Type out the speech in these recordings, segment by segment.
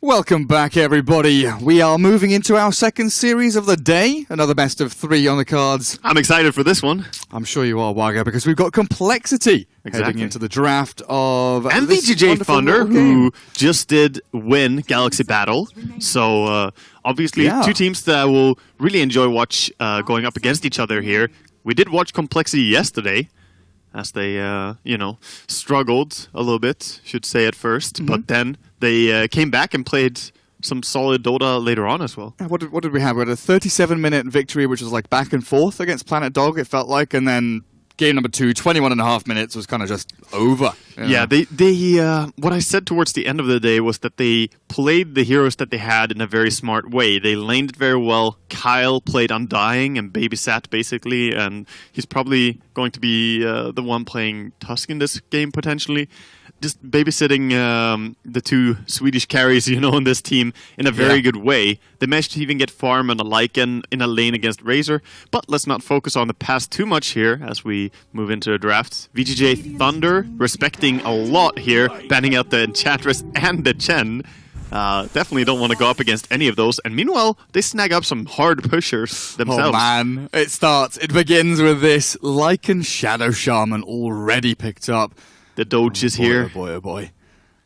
Welcome back, everybody. We are moving into our second series of the day. Another best of 3 on the cards. I'm excited for this one. I'm sure you are, Waga, because we've got compLexity heading into the draft of... And VGJ.Thunder, who just did win Galaxy Battle. So, obviously, two teams that I will really enjoy going up against each other here. We did watch compLexity yesterday, as they, struggled a little bit, should say at first. But then they came back and played some solid Dota later on as well. What did we have? We had a 37-minute victory, which was like back and forth against Planet Dog, it felt like. And then game number 2, 21.5 minutes, was kind of just over. Yeah, they what I said towards the end of the day was that they played the heroes that they had in a very smart way. They laned it very well. Kyle played Undying and babysat, basically, and he's probably going to be the one playing Tusk in this game, potentially. Just babysitting the 2 Swedish carries, in this team in a very good way. They managed to even get farm and a Lycan in a lane against Razor. But let's not focus on the past too much here as we move into the draft. VGJ.Thunder respecting a lot here, banning out the Enchantress and the Chen. Definitely don't want to go up against any of those. And meanwhile, they snag up some hard pushers themselves. Oh man, it begins with this Lycan Shadow Shaman already picked up. The Doge is here. Oh boy.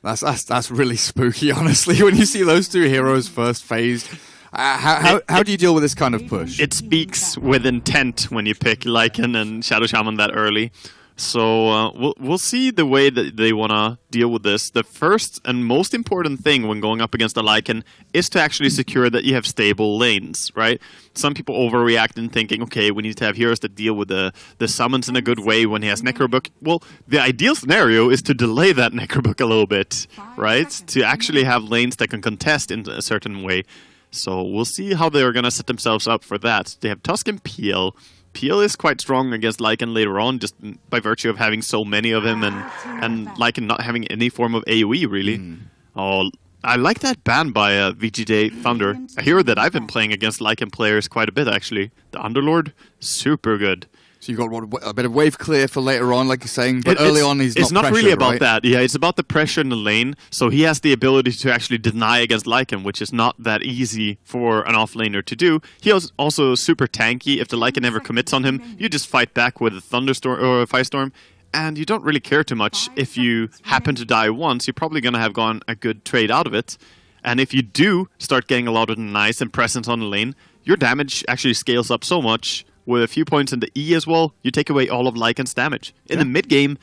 That's really spooky, honestly, when you see those 2 heroes first phased. How do you deal with this kind of push? It speaks with intent when you pick Lycan and Shadow Shaman that early. So we'll see the way that they want to deal with this. The first and most important thing when going up against a Lycan is to actually secure that you have stable lanes, right? Some people overreact in thinking, okay, we need to have heroes that deal with the summons in a good way when he has Necrobook. Well, the ideal scenario is to delay that Necrobook a little bit, right? To actually have lanes that can contest in a certain way. So we'll see how they're going to set themselves up for that. They have Tusk and PL. PL is quite strong against Lycan later on, just by virtue of having so many of him and Lycan not having any form of AoE, really. Oh, I like that ban by VGJ.Thunder, a hero that I've been playing against Lycan players quite a bit, actually. The Underlord, super good. So you've got a bit of wave clear for later on, like you're saying, but early on he's not It's not pressure, really about right? that. Yeah, it's about the pressure in the lane. So he has the ability to actually deny against Lycan, which is not that easy for an offlaner to do. He is also super tanky. If the Lycan ever commits on him, you just fight back with a Thunderstorm or a Firestorm, and you don't really care too much. If you happen to die once, you're probably going to have gone a good trade out of it. And if you do start getting a lot of nice and presence on the lane, your damage actually scales up so much. With a few points in the E as well, you take away all of Lycan's damage. In the mid-game,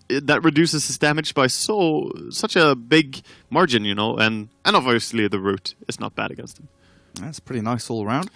that reduces his damage by such a big margin, and obviously the root is not bad against him. That's pretty nice all around.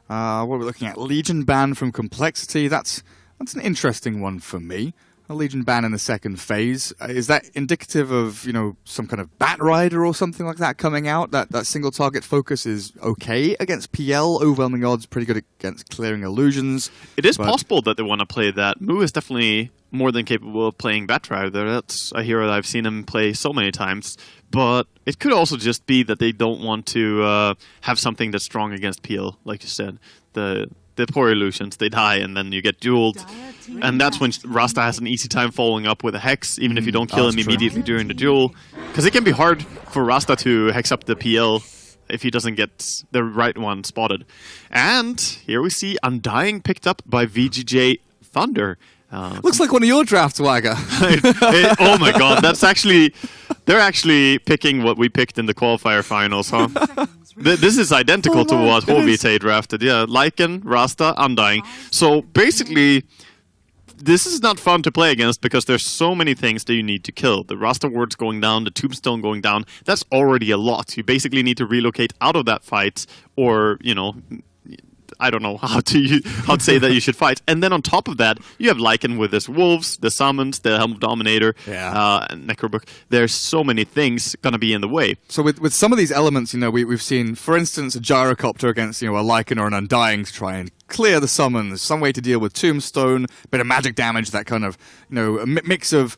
What are we looking at? Legion ban from compLexity. That's an interesting one for me. A Legion ban in the second phase. Is that indicative of, some kind of Bat Rider or something like that coming out? That single target focus is okay against PL. Overwhelming odds, pretty good against clearing illusions. It is possible that they want to play that. Mu is definitely more than capable of playing Bat Rider. That's a hero that I've seen him play so many times. But it could also just be that they don't want to have something that's strong against PL, like you said. The poor illusions, they die, and then you get dueled. And that's when Rasta has an easy time following up with a Hex, even if you don't kill him immediately during the duel. Because it can be hard for Rasta to Hex up the PL if he doesn't get the right one spotted. And here we see Undying picked up by VGJ.Thunder. Looks like one of your drafts, Wagga. Oh my god, they're actually picking what we picked in the qualifier finals, huh? This is identical to what Hovite drafted. Yeah, Lycan, Rasta, Undying. So basically, this is not fun to play against because there's so many things that you need to kill. The Rasta wards going down, the Tombstone going down, that's already a lot. You basically need to relocate out of that fight or, I don't know how to say that you should fight. And then on top of that, you have Lycan with his wolves, the summons, the Helm of Dominator, and Necrobook. There's so many things going to be in the way. So with some of these elements, we've seen, for instance, a Gyrocopter against, a Lycan or an Undying to try and clear the summons, some way to deal with Tombstone, bit of magic damage, that kind of, a mix of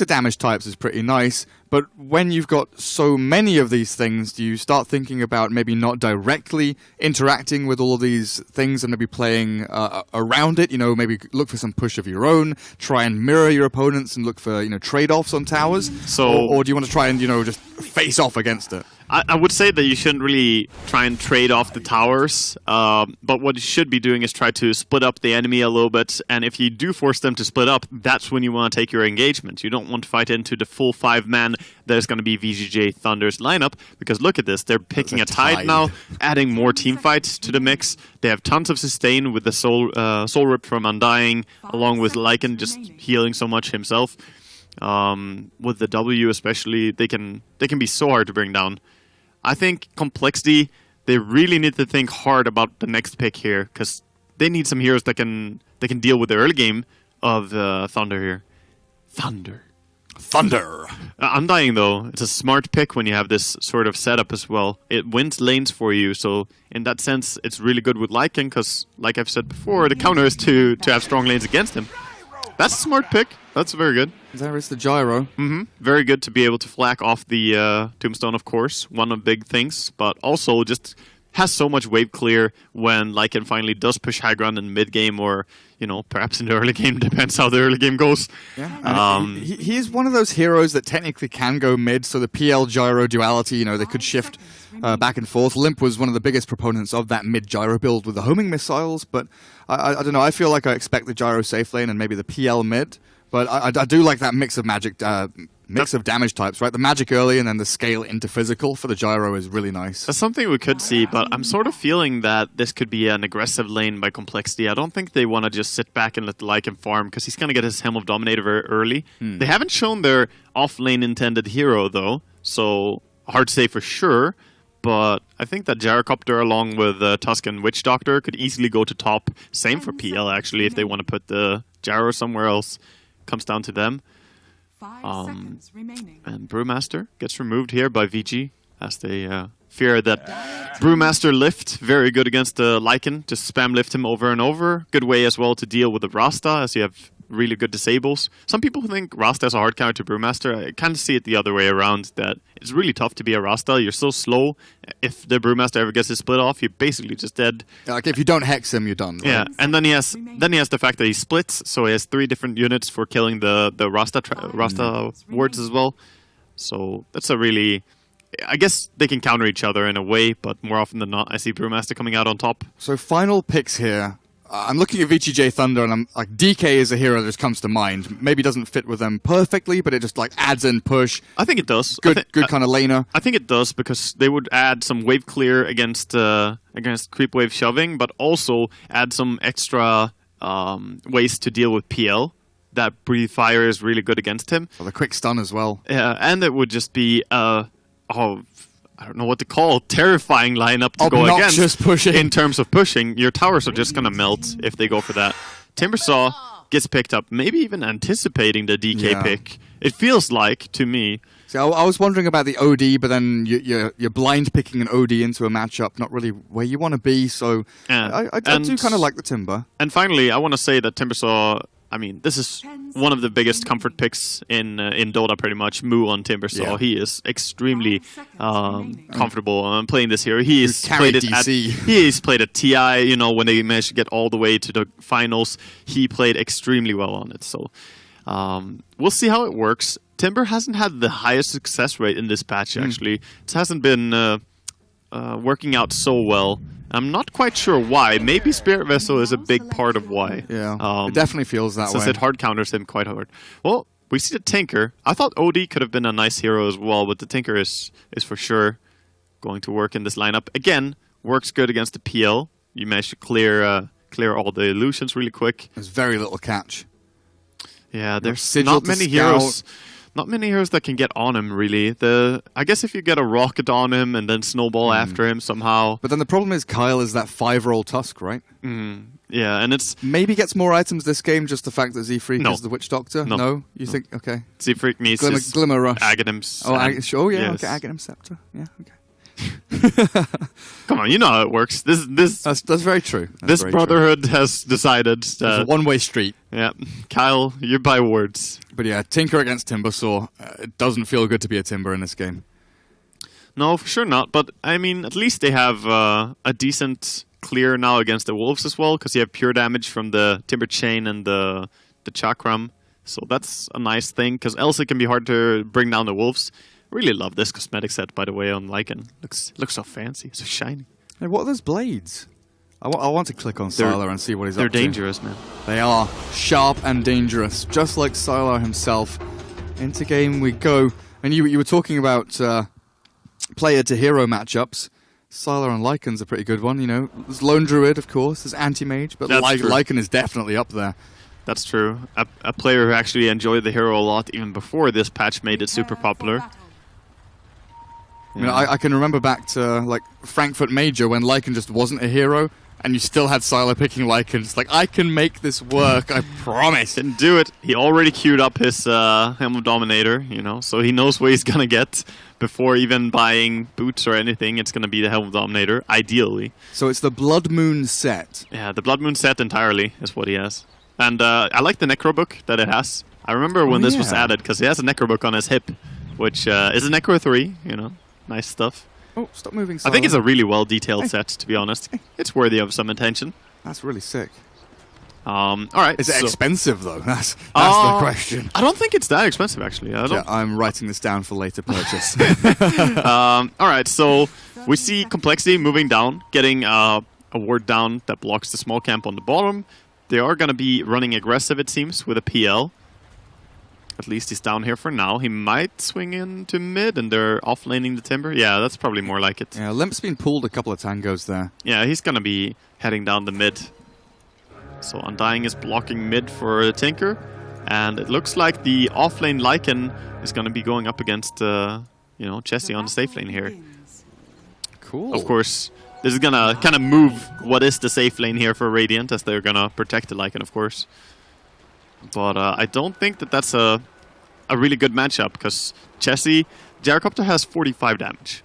damage types is pretty nice. But when you've got so many of these things, do you start thinking about maybe not directly interacting with all of these things and maybe playing around it? Maybe look for some push of your own, try and mirror your opponents and look for, trade-offs on towers? Or do you want to try and, just face off against it? I would say that you shouldn't really try and trade off the towers, but what you should be doing is try to split up the enemy a little bit, and if you do force them to split up, that's when you want to take your engagement. You don't want to fight into the full 5-man that is going to be VGJ.Thunder's lineup, because look at this, they're picking a tide now, adding more team fights to the mix. They have tons of sustain with the soul rip from Undying, along with Lycan just healing so much himself. With the W especially, they can be so hard to bring down. I think compLexity, they really need to think hard about the next pick here, because they need some heroes that can deal with the early game of Thunder here. Thunder. Undying though, it's a smart pick when you have this sort of setup as well. It wins lanes for you, so in that sense, it's really good with Lycan, because like I've said before, the counter is to have strong lanes against him. That's a smart pick. That's very good. There is the gyro. Very good to be able to flak off the tombstone, of course. One of the big things, but also just has so much wave clear when Lycan finally does push high ground in mid game, or perhaps in the early game. Depends how the early game goes. Yeah, he is one of those heroes that technically can go mid. So the PL gyro duality, they could shift back and forth. Limp was one of the biggest proponents of that mid gyro build with the homing missiles, but I don't know. I feel like I expect the gyro safe lane and maybe the PL mid. But I do like that mix of magic, of damage types, right? The magic early and then the scale into physical for the gyro is really nice. That's something we could see, but I'm sort of feeling that this could be an aggressive lane by compLexity. I don't think they want to just sit back and let the Lycan farm, because he's going to get his Helm of Dominator very early. They haven't shown their off-lane intended hero, though, so hard to say for sure. But I think that Gyrocopter along with Tusk and Witch Doctor could easily go to top. Same for PL, actually, if they want to put the Gyro somewhere else. Comes down to them. 5 seconds remaining. And Brewmaster gets removed here by VG, as they fear that Brewmaster lift, very good against the Lycan. Just spam lift him over and over. Good way as well to deal with the Rasta, as you have really good disables. Some people think Rasta is a hard counter to Brewmaster. I kind of see it the other way around, that it's really tough to be a Rasta. You're so slow. If the Brewmaster ever gets his split off, you're basically just dead. Like if you don't hex him, you're done. Right? Yeah, and then he has the fact that he splits, so he has 3 different units for killing the Rasta wards as well. So that's a really... I guess they can counter each other in a way, but more often than not, I see Brewmaster coming out on top. So final picks here. I'm looking at VGJ.Thunder, and I'm like, DK is a hero that just comes to mind. Maybe doesn't fit with them perfectly, but it just like adds in push. I think it does. Good kind of laner. I think it does, because they would add some wave clear against creep wave shoving, but also add some extra ways to deal with PL. That Breathe Fire is really good against him. Or the quick stun as well. Yeah, and it would just be I don't know what to call, terrifying lineup to go against. Pushing. In terms of pushing, your towers are just going to melt if they go for that. Timbersaw gets picked up, maybe even anticipating the DK pick. It feels like, to me. See, I was wondering about the OD, but then you're blind picking an OD into a matchup, not really where you want to be, so I do kind of like the Timber. And finally, I want to say that Timbersaw... I mean, this is one of the biggest comfort picks in Dota, pretty much. Moo on Timbersaw. Yeah. He is extremely comfortable playing this hero. He's played at TI, when they managed to get all the way to the finals. He played extremely well on it. So we'll see how it works. Timber hasn't had the highest success rate in this patch, actually. It hasn't been working out so well. I'm not quite sure why. Maybe Spirit Vessel is a big part of why. Yeah, it definitely feels that way. Since it hard counters him quite hard. Well, we see the Tinker. I thought OD could have been a nice hero as well, but the Tinker is for sure going to work in this lineup. Again, works good against the PL. You managed to clear all the illusions really quick. There's very little catch. Yeah, there's not many heroes. Not many heroes that can get on him, really. I guess if you get a rocket on him and then snowball after him somehow. But then the problem is Kyle is that 5-roll Tusk, right? Yeah, and it's... Maybe gets more items this game, just the fact that Z-Freak is the Witch Doctor? No? You think? Okay. Z-Freak needs Glimmer Rush. Aghanims. Okay, Aghanim Scepter. Yeah, okay. Come on, you know how it works. That's very true. This brotherhood has decided that it's a one-way street. Yeah, Kyle, you're by words. But yeah, Tinker against Timbersaw. It doesn't feel good to be a Timber in this game. No, for sure not. But I mean, at least they have a decent clear now against the Wolves as well, because you have pure damage from the Timber Chain and the Chakram. So that's a nice thing, because else it can be hard to bring down the Wolves. Really love this cosmetic set, by the way, on Lycan. Looks so fancy, so shiny. Hey, what are those blades? I want to click on Sylar and see what he's up to. They're dangerous, man. They are sharp and dangerous, just like Sylar himself. Into game we go. And you were talking about player to hero matchups. Sylar and Lycan's a pretty good one, you know. There's Lone Druid, of course. There's Anti-Mage, but Lycan is definitely up there. That's true. A player who actually enjoyed the hero a lot even before this patch made it super popular. You know, I can remember back to like Frankfurt Major when Lycan just wasn't a hero, and you still had Sylar picking Lycan. It's like, I can make this work, I promise. Didn't do it. He already queued up his Helm of Dominator, you know, so he knows what he's gonna get before even buying boots or anything. It's gonna be the Helm of Dominator, ideally. So it's the Blood Moon set. Yeah, the Blood Moon set entirely is what he has. And I like the Necro book that it has. I remember when this was added, because he has a Necro book on his hip, which is a Necro 3, you know. Nice stuff. Oh, stop moving, Sylar. I think it's a really well-detailed set, to be honest. It's worthy of some attention. That's really sick. Alright. Is it expensive, though? That's the question. I don't think it's that expensive, actually. I'm writing this down for later purchase. Alright, so we see compLexity moving down, getting a ward down that blocks the small camp on the bottom. They are going to be running aggressive, it seems, with a PL. At least he's down here for now. He might swing into mid, and they're off-laning the Timber. Yeah, that's probably more like it. Yeah, Limp's been pulled a couple of tangos there. Yeah, he's going to be heading down the mid. So Undying is blocking mid for the Tinker. And it looks like the off-lane Lycan is going to be going up against, you know, Chessie on the safe lane here. Cool. Of course, this is going to kind of move what is the safe lane here for Radiant, as they're going to protect the Lycan, of course. But I don't think that that's a really good matchup, because Chessie, Gyrocopter has 45 damage.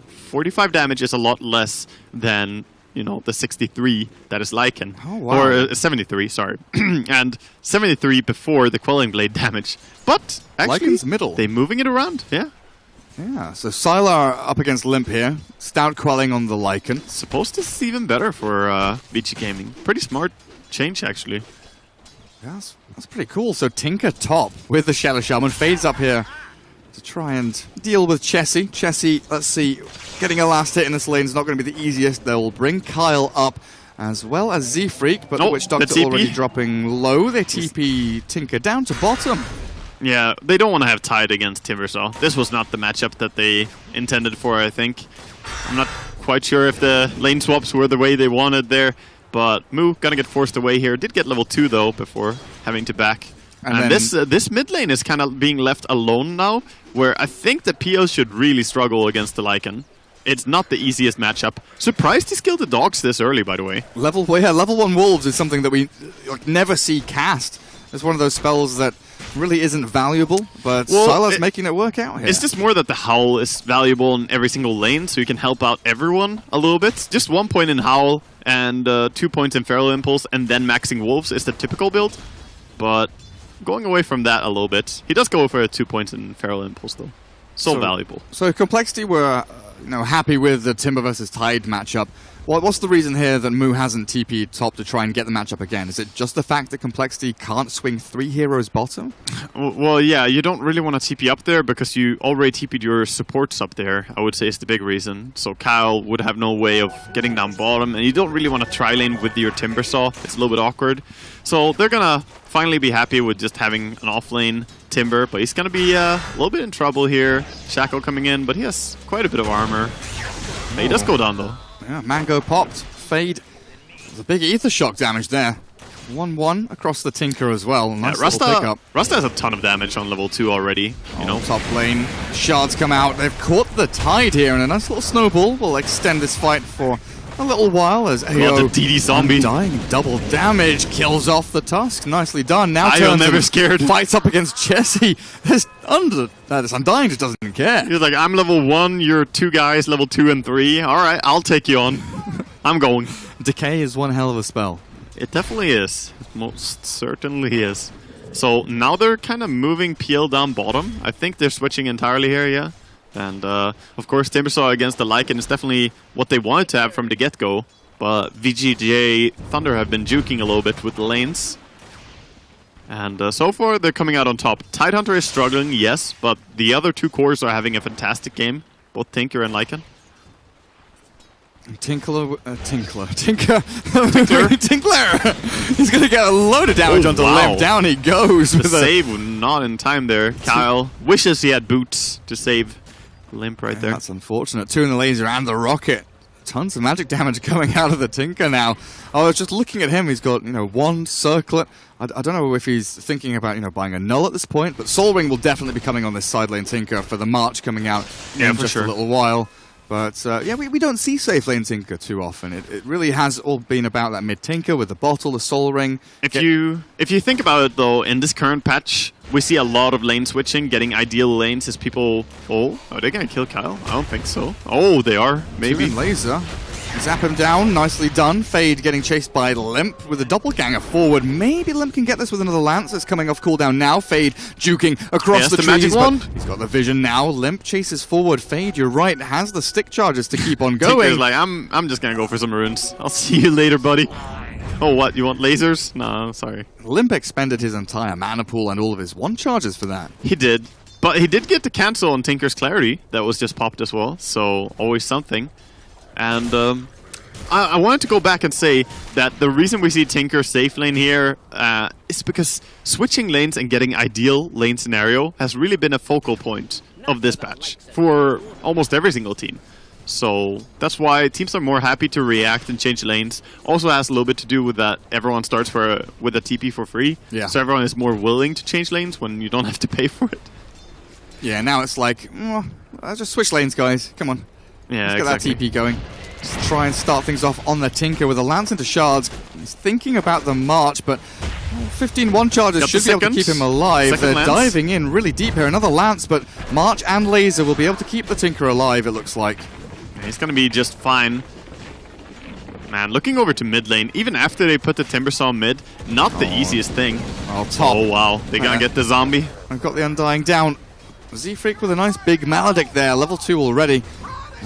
45 damage is a lot less than, you know, the 63 that is Lycan. Oh, wow. Or 73, sorry. And 73 before the Quelling Blade damage. But actually, Lycan's middle. they're moving it around, yeah. Yeah, so Sylar up against Limp here. Stout Quelling on the Lycan. Suppose this is even better for VG Gaming. Pretty smart change, actually. Yeah, that's pretty cool. So Tinker top with the Shadow Shaman fades up here to try and deal with Chessie. Chessie, let's see, getting a last hit in this lane is not going to be the easiest. They'll bring Kyle up as well as Z-Freak, but the Witch Doctor already dropping low. They TP Tinker down to bottom. Yeah, they don't want to have Tide against Timbersaw. This was not the matchup that they intended for, I think. I'm not quite sure if the lane swaps were the way they wanted there. But Moo gonna get forced away here. Did get level 2 though before having to back. And this mid lane is kind of being left alone now, where I think the PO should really struggle against the Lycan. It's not the easiest matchup. Surprised he skilled the dogs this early, by the way. Level 1 Wolves is something that we never see cast. It's one of those spells that really isn't valuable, but Sylar's making it work out here. It's just more that the Howl is valuable in every single lane, so you can help out everyone a little bit. Just 1 point in Howl and 2 points in Feral Impulse, and then maxing Wolves is the typical build. But going away from that a little bit, he does go for 2 points in Feral Impulse, though. So valuable. So compLexity were happy with the Timber versus Tide matchup. What's the reason here that Moo hasn't TP'd top to try and get the matchup again? Is it just the fact that compLexity can't swing 3 heroes bottom? Well, yeah, you don't really want to TP up there because you already TP'd your supports up there, I would say is the big reason. So Kyle would have no way of getting down bottom, and you don't really want to tri-lane with your Timbersaw. It's a little bit awkward. So they're going to finally be happy with just having an off-lane Timber, but he's going to be a little bit in trouble here. Shackle coming in, but he has quite a bit of armor. He does go down, though. Yeah, Mango popped. Fade. There's a big Ether Shock damage there. 1-1 across the Tinker as well. Nice little pickup. Rasta has a ton of damage on level 2 already. You know, top lane. Shards come out. They've caught the Tide here, and a nice little snowball will extend this fight for a little while as AO the DD zombie dying double damage kills off the Tusk. Nicely done. Now I'm never scared. Fights up against Chessie. This Undying just doesn't even care. He's like, I'm level 1, you're 2 guys, level 2 and 3. Alright, I'll take you on. I'm going. Decay is one hell of a spell. It definitely is. It most certainly is. So now they're kind of moving PL down bottom. I think they're switching entirely here, yeah. And of course, Timbersaw against the Lycan is definitely what they wanted to have from the get-go. But VGJ.Thunder have been juking a little bit with the lanes. And so far, they're coming out on top. Tidehunter is struggling, yes, but the other two cores are having a fantastic game. Both Tinker and Lycan. Tinkler. He's going to get a load of damage onto Limp. Down he goes. The save not in time there. Kyle wishes he had boots to save Limp right there. That's unfortunate. 2 in the laser and the rocket. Tons of magic damage coming out of the Tinker now. I was just looking at him. He's got, one circlet. I don't know if he's thinking about, buying a null at this point, but Soul Ring will definitely be coming on this side lane Tinker for the March coming out in just a little while. But, we don't see safe lane Tinker too often. It really has all been about that mid Tinker with the bottle, the Soul Ring. If you think about it, though, in this current patch, we see a lot of lane switching, getting ideal lanes as people... Oh, are they going to kill Kyle? I don't think so. Oh, they are. Maybe. 2 in laser. Zap him down, nicely done. Fade getting chased by Limp with a doppelganger forward. Maybe Limp can get this with another lance. It's coming off cooldown now. Fade juking across the trees, magic wand. He's got the vision now. Limp chases forward. Fade, you're right, has the stick charges to keep on going. Tinker's like, I'm just gonna go for some runes. I'll see you later, buddy. Oh, what? You want lasers? No, sorry. Limp expended his entire mana pool and all of his one charges for that. He did. But he did get the cancel on Tinker's Clarity. That was just popped as well, so always something. And I wanted to go back and say that the reason we see Tinker safe lane here is because switching lanes and getting ideal lane scenario has really been a focal point of this patch for almost every single team. So that's why teams are more happy to react and change lanes. Also has a little bit to do with that everyone starts with a TP for free. Yeah. So everyone is more willing to change lanes when you don't have to pay for it. Yeah, now it's like, just switch lanes, guys. Come on. Yeah, Let's get that TP going. Just try and start things off on the Tinker with a lance into shards. He's thinking about the March, but 15 one charges should be able to keep him alive. They're diving in really deep here. Another lance, but March and laser will be able to keep the Tinker alive, it looks like. Yeah, he's going to be just fine. Man, looking over to mid lane, even after they put the Timbersaw mid, not the easiest thing. Top. Oh, wow. They're going to get the zombie. I've got the Undying down. Z-Freak with a nice big Maledict there, level 2 already.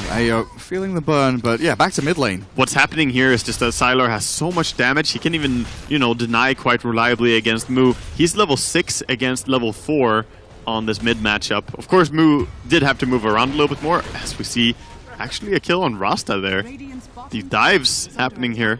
Ayo feeling the burn, but yeah, back to mid lane. What's happening here is just that Sylar has so much damage, he can't even, deny quite reliably against Mu. He's level 6 against level 4 on this mid matchup. Of course, Mu did have to move around a little bit more, as we see actually a kill on Rasta there. The dives happening here.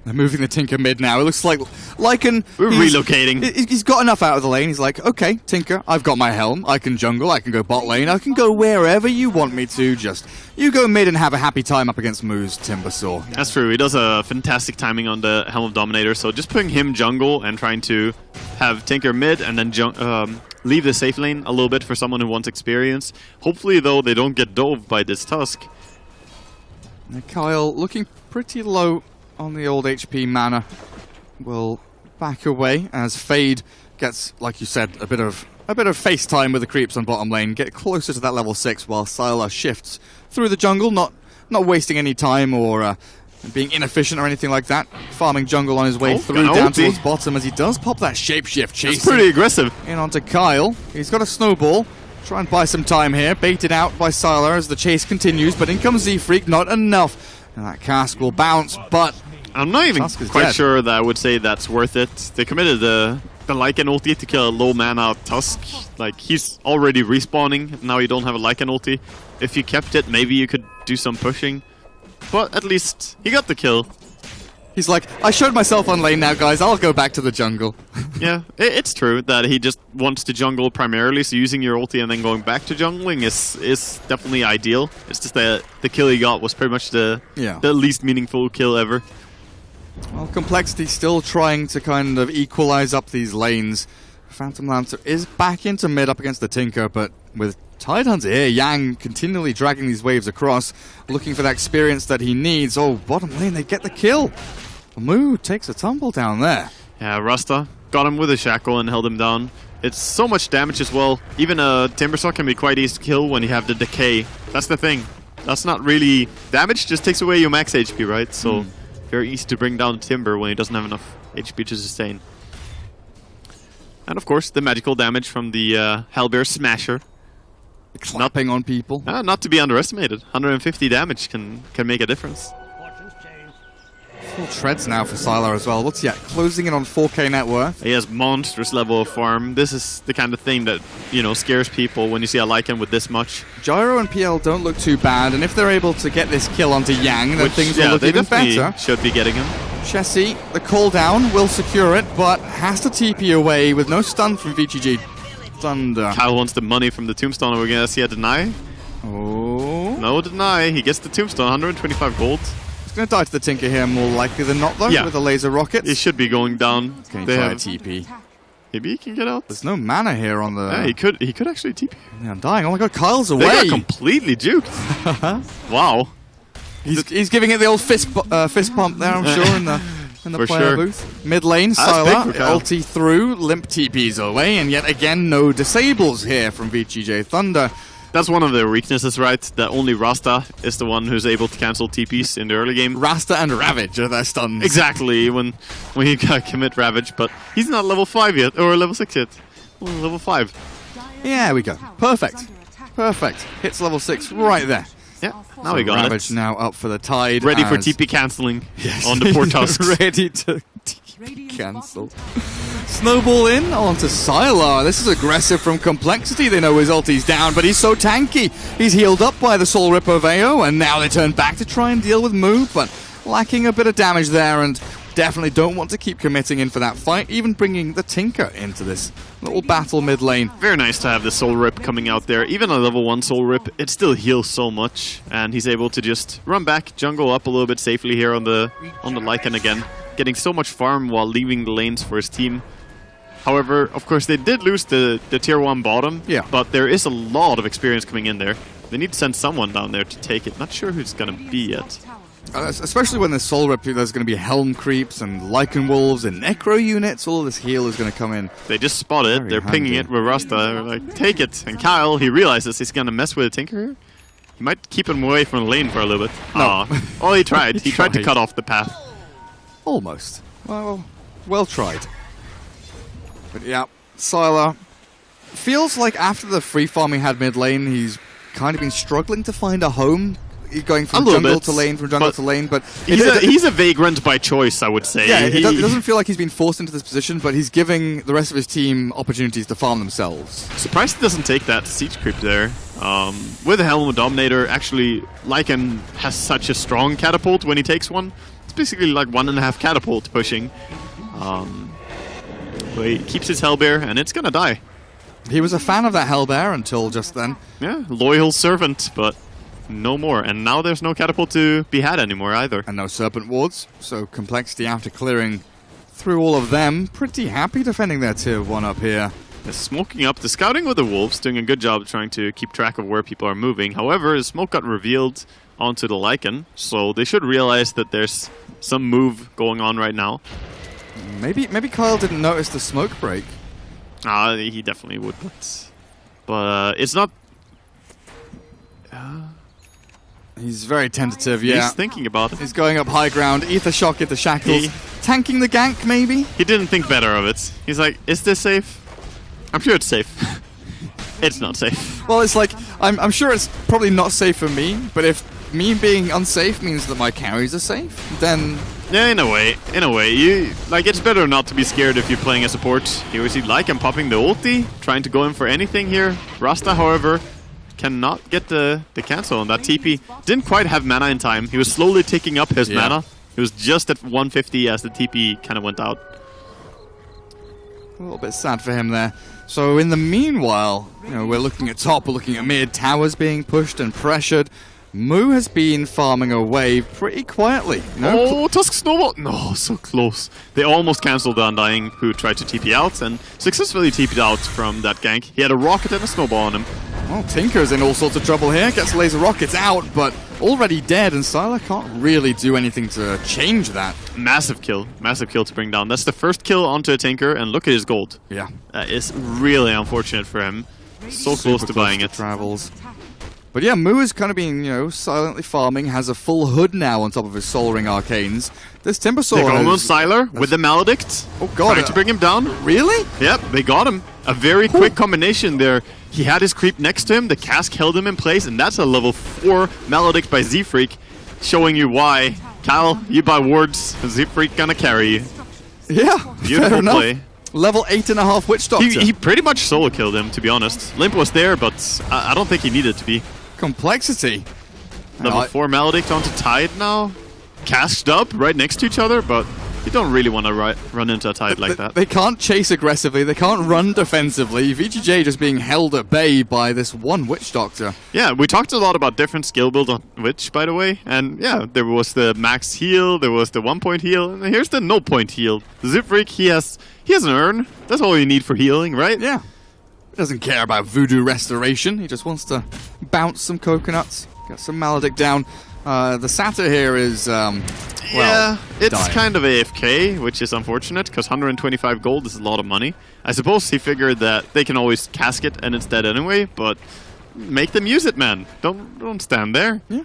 They're moving the Tinker mid now. It looks like Lycan... We're relocating. He's got enough out of the lane. He's like, okay, Tinker, I've got my helm. I can jungle. I can go bot lane. I can go wherever you want me to. Just you go mid and have a happy time up against Moo's Timbersaw. That's true. He does a fantastic timing on the Helm of Dominator. So just putting him jungle and trying to have Tinker mid and then leave the safe lane a little bit for someone who wants experience. Hopefully, though, they don't get dove by this Tusk. Now, Kyle looking pretty low on the old HP mana. Will back away as Fade gets, like you said, a bit of FaceTime with the creeps on bottom lane, get closer to that level 6 while Sylar shifts through the jungle, not wasting any time or being inefficient or anything like that. Farming jungle on his way through down towards bottom as he does pop that shapeshift chasing. That's pretty aggressive. In onto Kyle. He's got a snowball. Try and buy some time here. Baited out by Sylar as the chase continues, but in comes Z-Freak. Not enough. And that cask will bounce, but I'm not even quite sure that I would say that's worth it. They committed the Lycan ulti to kill a low mana Tusk. Like, he's already respawning. Now you don't have a Lycan ulti. If you kept it, maybe you could do some pushing. But at least he got the kill. He's like, I showed myself on lane now, guys. I'll go back to the jungle. Yeah, it's true that he just wants to jungle primarily. So using your ulti and then going back to jungling is definitely ideal. It's just that the kill he got was pretty much the least meaningful kill ever. Well, compLexity still trying to kind of equalize up these lanes. Phantom Lancer is back into mid up against the Tinker, but with Tidehunter here, Yang continually dragging these waves across, looking for that experience that he needs. Oh, bottom lane, they get the kill. Moo takes a tumble down there. Yeah, Rasta got him with a shackle and held him down. It's so much damage as well. Even a Timbersaw can be quite easy to kill when you have the decay. That's the thing. That's not really damage, just takes away your max HP, right? So very easy to bring down Timber when he doesn't have enough HP to sustain. And of course, the magical damage from the Hellbear Smasher. Clapping on people. Not to be underestimated. 150 damage can make a difference. Full treads now for Sylar as well. What's he at? Closing in on 4k net worth. He has monstrous level of farm. This is the kind of thing that, you know, scares people when you see a Lycan with this much. Gyro and PL don't look too bad, and if they're able to get this kill onto Yang, then things will look even better. Should be getting him. Chessie, the call down, will secure it, but has to TP away with no stun from VGJ.Thunder. Kyle wants the money from the tombstone. Are we gonna see a deny? Oh. No deny. He gets the tombstone, 125 gold. He's going to die to the Tinker here more likely than not, though, with the laser rockets. He should be going down. Can he try a TP? Maybe he can get out. There's no mana here on the... Yeah, he could actually TP. Yeah, I'm dying. Oh my god, Kyle's away. They got completely juked. Wow. He's giving it the old fist pump there, I'm sure, in the player booth. Mid lane, Sylar, ulti through, limp TPs away, and yet again no disables here from VGJ.Thunder. That's one of their weaknesses, right? That only Rasta is the one who's able to cancel TPs in the early game. Rasta and Ravage are their stuns. Exactly, when you commit Ravage, but he's not level 5 yet, or level 6 yet. Only level 5. Yeah, we go. Perfect. Perfect. Hits level 6 right there. Yeah, now we got Ravage now up for the tide. Ready for TP cancelling on the poor Tusks. Ready to TP cancel. Snowball in onto Sylar. This is aggressive from compLexity. They know his ulti's down, but he's so tanky. He's healed up by the Soul Ripper Veo, and now they turn back to try and deal with Moo, but lacking a bit of damage there, and definitely don't want to keep committing in for that fight, even bringing the Tinker into this little battle mid lane. Very nice to have the Soul Rip coming out there. Even a level 1 Soul Rip, it still heals so much, and he's able to just run back, jungle up a little bit safely here on the Lycan again, getting so much farm while leaving the lanes for his team. However, of course, they did lose the tier 1 bottom, but there is a lot of experience coming in there. They need to send someone down there to take it. Not sure who it's going to be yet. Especially when there's Soul Rip, there's going to be Helm creeps and Lycan Wolves and Necro units. All of this heal is going to come in. They just spot it. They're pinging it with Rasta. They're like, take it. And Kyle, he realizes he's going to mess with a Tinker here. He might keep him away from the lane for a little bit. No. Oh, he tried. He tried to cut off the path. Almost. Well tried. But yeah, Sylar feels like after the free farm he had mid lane, he's kind of been struggling to find a home. He's going from jungle to lane, but he's a vagrant by choice, I would say. Yeah, it doesn't feel like he's been forced into this position, but he's giving the rest of his team opportunities to farm themselves. Surprised he doesn't take that siege creep there. With the Helm Dominator, actually, Lycan has such a strong catapult when he takes one. It's basically like 1.5 catapult pushing. But he keeps his Hellbear, and it's gonna die. He was a fan of that Hellbear until just then. Yeah, loyal servant, but no more. And now there's no catapult to be had anymore either. And no Serpent Wards, so compLexity, after clearing through all of them, pretty happy defending their tier 1 up here. They're smoking up. The scouting with the Wolves, doing a good job trying to keep track of where people are moving. However, the smoke got revealed onto the Lycan, so they should realize that there's some move going on right now. Maybe Kyle didn't notice the smoke break. He definitely would, but it's not. He's very tentative, yeah. He's thinking about it. He's going up high ground, Ether Shock at the shackles, tanking the gank maybe? He didn't think better of it. He's like, is this safe? I'm sure it's safe. It's not safe. Well, it's like, I'm sure it's probably not safe for me, but if me being unsafe means that my carries are safe, then... Yeah, in a way, it's better not to be scared if you're playing a support. Here we see Lycan popping the ulti, trying to go in for anything here. Rasta, however, cannot get the cancel on that TP. Didn't quite have mana in time. He was slowly ticking up his mana. He was just at 150 as the TP kind of went out. A little bit sad for him there. So in the meanwhile, we're looking at top, we're looking at mid, towers being pushed and pressured. Moo has been farming away pretty quietly. Oh, Tusk Snowball! No, so close. They almost cancelled the Undying, who tried to TP out, and successfully TP'd out from that gank. He had a rocket and a snowball on him. Well, Tinker's in all sorts of trouble here. Gets laser rockets out, but already dead, and Sylar can't really do anything to change that. Massive kill to bring down. That's the first kill onto a Tinker, and look at his gold. Yeah. It's really unfortunate for him. So close to buying it. Travels. But yeah, Moo is kind of being, silently farming, has a full hood now on top of his Soul Ring Arcanes. This Timbersaw They got him on Sylar with the Maledict. Oh god. Trying to bring him down. Really? Yep, they got him. A very quick combination there. He had his creep next to him, the cask held him in place, and that's a level 4 Maledict by Z-Freak. showing you why. Kyle, you buy wards, Zifreak gonna carry you. Yeah, Beautiful fair enough. play. Level 8.5 Witch Doctor. He pretty much solo killed him, to be honest. Limp was there, but I don't think he needed to be. Complexity. Level 4 Maledict onto Tide now. Cast up right next to each other, but you don't really want to run into a Tide like that. They can't chase aggressively, they can't run defensively. VGJ just being held at bay by this one Witch Doctor. Yeah, we talked a lot about different skill build on Witch, by the way. And yeah, there was the max heal, there was the 1-point heal, and here's the no-point heal. Zifreak, he has an urn. That's all you need for healing, right? Yeah. He doesn't care about voodoo restoration, he just wants to bounce some coconuts, get some Maledict down. The Satyr here is, yeah, it's dying. kind of AFK, which is unfortunate, because 125 gold is a lot of money. I suppose he figured that they can always cask it and it's dead anyway, but make them use it, man. Don't stand there. Yeah.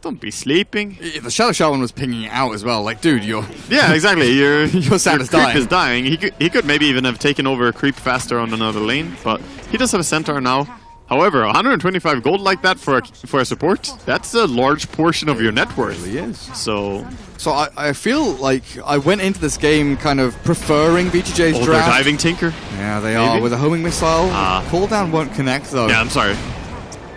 Don't be sleeping. The Shadow Shaman was pinging it out as well, like, dude, you're... Yeah, exactly. Your Satyr's creep dying. is dying. He could maybe even have taken over a creep faster on another lane, but he does have a centaur now. However, 125 gold like that for a support, that's a large portion of your net worth. It really is. So I feel like I went into this game kind of preferring VGJ's they're draft. diving Tinker. Yeah, they Maybe? are, with a homing missile. Cooldown won't connect, though. Yeah, I'm sorry.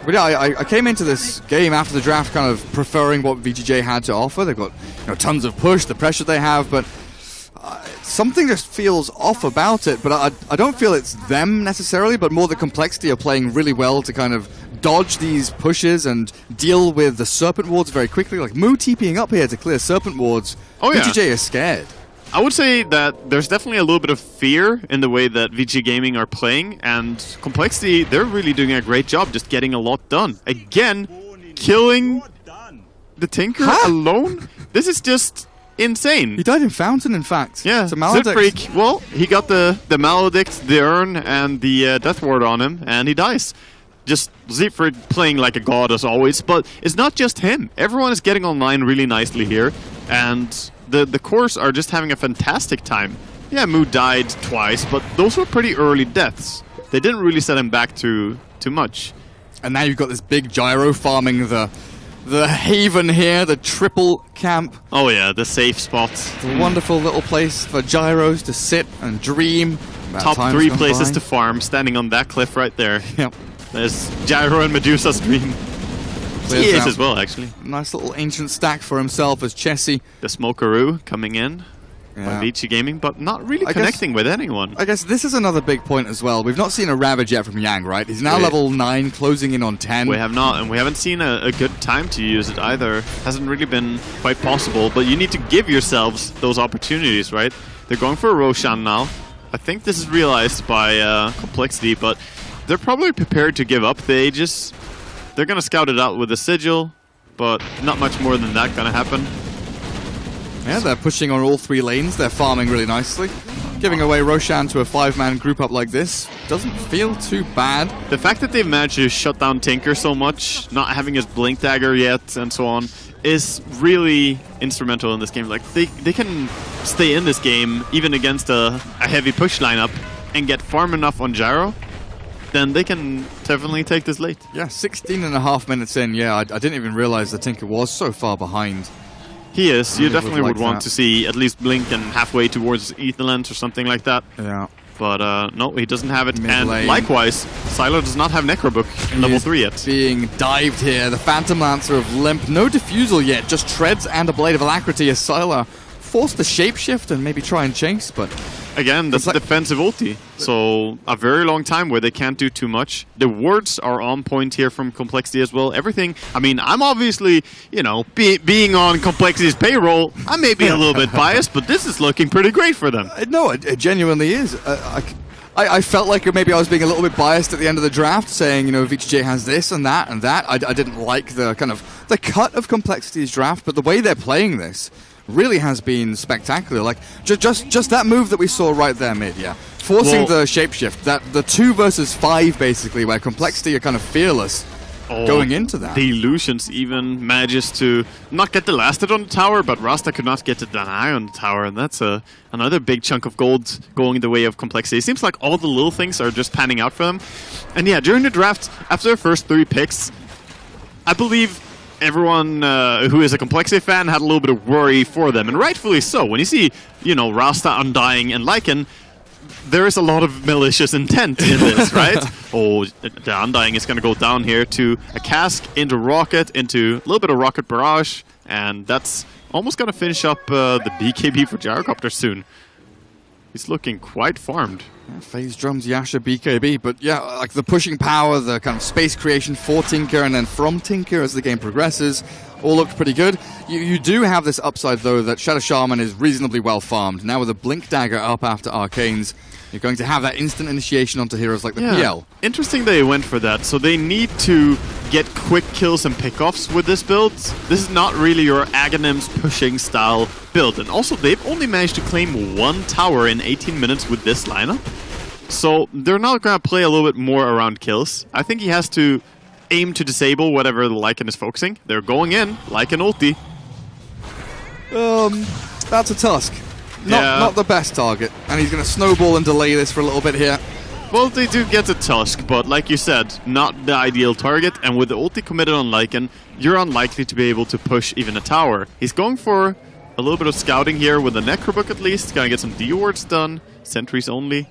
But yeah, I came into this game after the draft kind of preferring what VGJ had to offer. They've got tons of push, the pressure they have, but something just feels off about it. But I don't feel it's them necessarily, but more the complexity are playing really well to kind of dodge these pushes and deal with the Serpent Wards very quickly. Like Moo TPing up here to clear Serpent Wards. Oh, yeah. VGJ is scared. I would say that there's definitely a little bit of fear in the way that VG Gaming are playing, and Complexity, they're really doing a great job just getting a lot done. Again, killing the Tinker alone? This is just insane. He died in Fountain, in fact. Yeah, so Maledict. Zifreak, well, he got the Maledict, the Urn, and the Death Ward on him, and he dies. Just Zifreak playing like a god as always, but it's not just him. Everyone is getting online really nicely here, and the cores are just having a fantastic time. Yeah, Moo died twice, but those were pretty early deaths. They didn't really set him back too much. And now you've got this big gyro farming the haven here, the triple camp. Oh yeah, the safe spot. It's a wonderful little place for gyros to sit and dream. about Top times 3 gone places by. to farm, standing on that cliff right there. Yep. There's Gyro and Medusa's dream. Clears He is out. as well, actually. Nice little ancient stack for himself as Chessie. The Smokeroo coming in Yeah. by Vici Gaming, but not really I guess- connecting with anyone. I guess this is another big point as well. We've not seen a Ravage yet from Yang, right? He's now We- level 9, closing in on 10. We have not, and we haven't seen a good time to use it either. Hasn't really been quite possible, but you need to give yourselves those opportunities, right? They're going for a Roshan now. I think this is realized by Complexity, but they're probably prepared to give up the Aegis. They're going to scout it out with a Sigil, but not much more than that going to happen. Yeah, they're pushing on all 3 lanes. They're farming really nicely. Giving away Roshan to a 5-man group up like this doesn't feel too bad. The fact that they've managed to shut down Tinker so much, not having his Blink Dagger yet, and so on, is really instrumental in this game. Like, they can stay in this game, even against a heavy push lineup, and get farm enough on Gyro, then they can definitely take this late. Yeah, 16.5 minutes in. Yeah, I didn't even realize the Tinker was so far behind. He is. You Really definitely would would like want that. to see at least Blink and halfway towards Etherland or something like that. Yeah. But no, he doesn't have it. Mid And lane. likewise, Silo does not have Necrobook level 3 yet. Being dived here. The Phantom Lancer of Limp. No diffusal yet. Just treads and a Blade of Alacrity as Sylar forced to shapeshift and maybe try and chase, but Again, that's It's like- defensive ulti. So a very long time where they can't do too much. The wards are on point here from Complexity as well. Everything, I mean, I'm obviously, being on Complexity's payroll, I may be a little bit biased, but this is looking pretty great for them. no, it genuinely is. I felt like maybe I was being a little bit biased at the end of the draft, saying, VGJ has this and that and that. I didn't like the cut of Complexity's draft, but the way they're playing this really has been spectacular. Like, just that move that we saw right there mid, yeah. Forcing Well- the shapeshift, the 2 versus 5 basically, where Complexity are kind of fearless going into that. The Illusions even manages to not get the lasted on the tower, but Rasta could not get the deny on the tower, and that's another big chunk of gold going the way of Complexity. It seems like all the little things are just panning out for them. And yeah, during the draft, after the first 3 picks, I believe everyone who is a compLexity fan had a little bit of worry for them, and rightfully so. When you see, Rasta, Undying, and Lycan, there is a lot of malicious intent in this, right? The Undying is going to go down here to a cask, into Rocket, into a little bit of Rocket Barrage, and that's almost going to finish up the BKB for Gyrocopter soon. He's looking quite farmed. Phase drums, Yasha, BKB, but yeah, like the pushing power, the kind of space creation for Tinker and then from Tinker as the game progresses, all looked pretty good. You do have this upside though that Shadow Shaman is reasonably well farmed. Now with a Blink Dagger up after Arcanes, you're going to have that instant initiation onto heroes like the PL. Interesting they went for that. So they need to get quick kills and pickoffs with this build. This is not really your Aghanims pushing style build. And also they've only managed to claim 1 tower in 18 minutes with this lineup. So they're not going to play a little bit more around kills. I think he has to aim to disable whatever the Lycan is focusing. They're going in, Lycan ulti. That's a Tusk. Not the best target. And he's going to snowball and delay this for a little bit here. Well, they do get a Tusk, but like you said, not the ideal target. And with the ulti committed on Lycan, you're unlikely to be able to push even a tower. He's going for a little bit of scouting here with the Necrobook at least. Gonna get some D-wards done. Sentries only.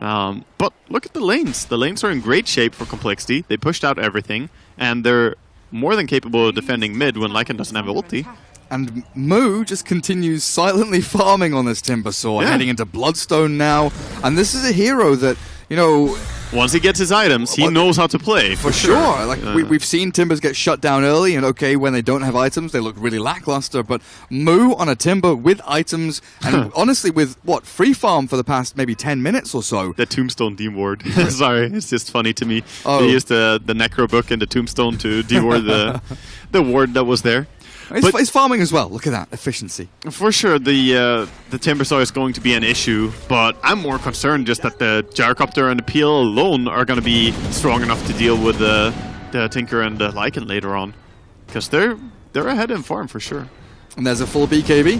But look at the lanes. The lanes are in great shape for compLexity. They pushed out everything. And they're more than capable of defending mid when Lycan doesn't have ulti. And Moo just continues silently farming on this Timbersaw, heading into Bloodstone now. And this is a hero that, once he gets his items, he knows how to play. For sure. Like we've seen Timbers get shut down early, and when they don't have items, they look really lackluster. But Moo on a Timber with items, and honestly, with free farm for the past maybe 10 minutes or so. The Tombstone D-ward. Sorry, it's just funny to me. They used the Necrobook and the Tombstone to D-ward the ward that was there. It's farming as well. Look at that efficiency. For sure, the Timbersaw is going to be an issue, but I'm more concerned just that the Gyrocopter and the PL alone are going to be strong enough to deal with the Tinker and the Lycan later on, because they're ahead in farm for sure. And there's a full BKB.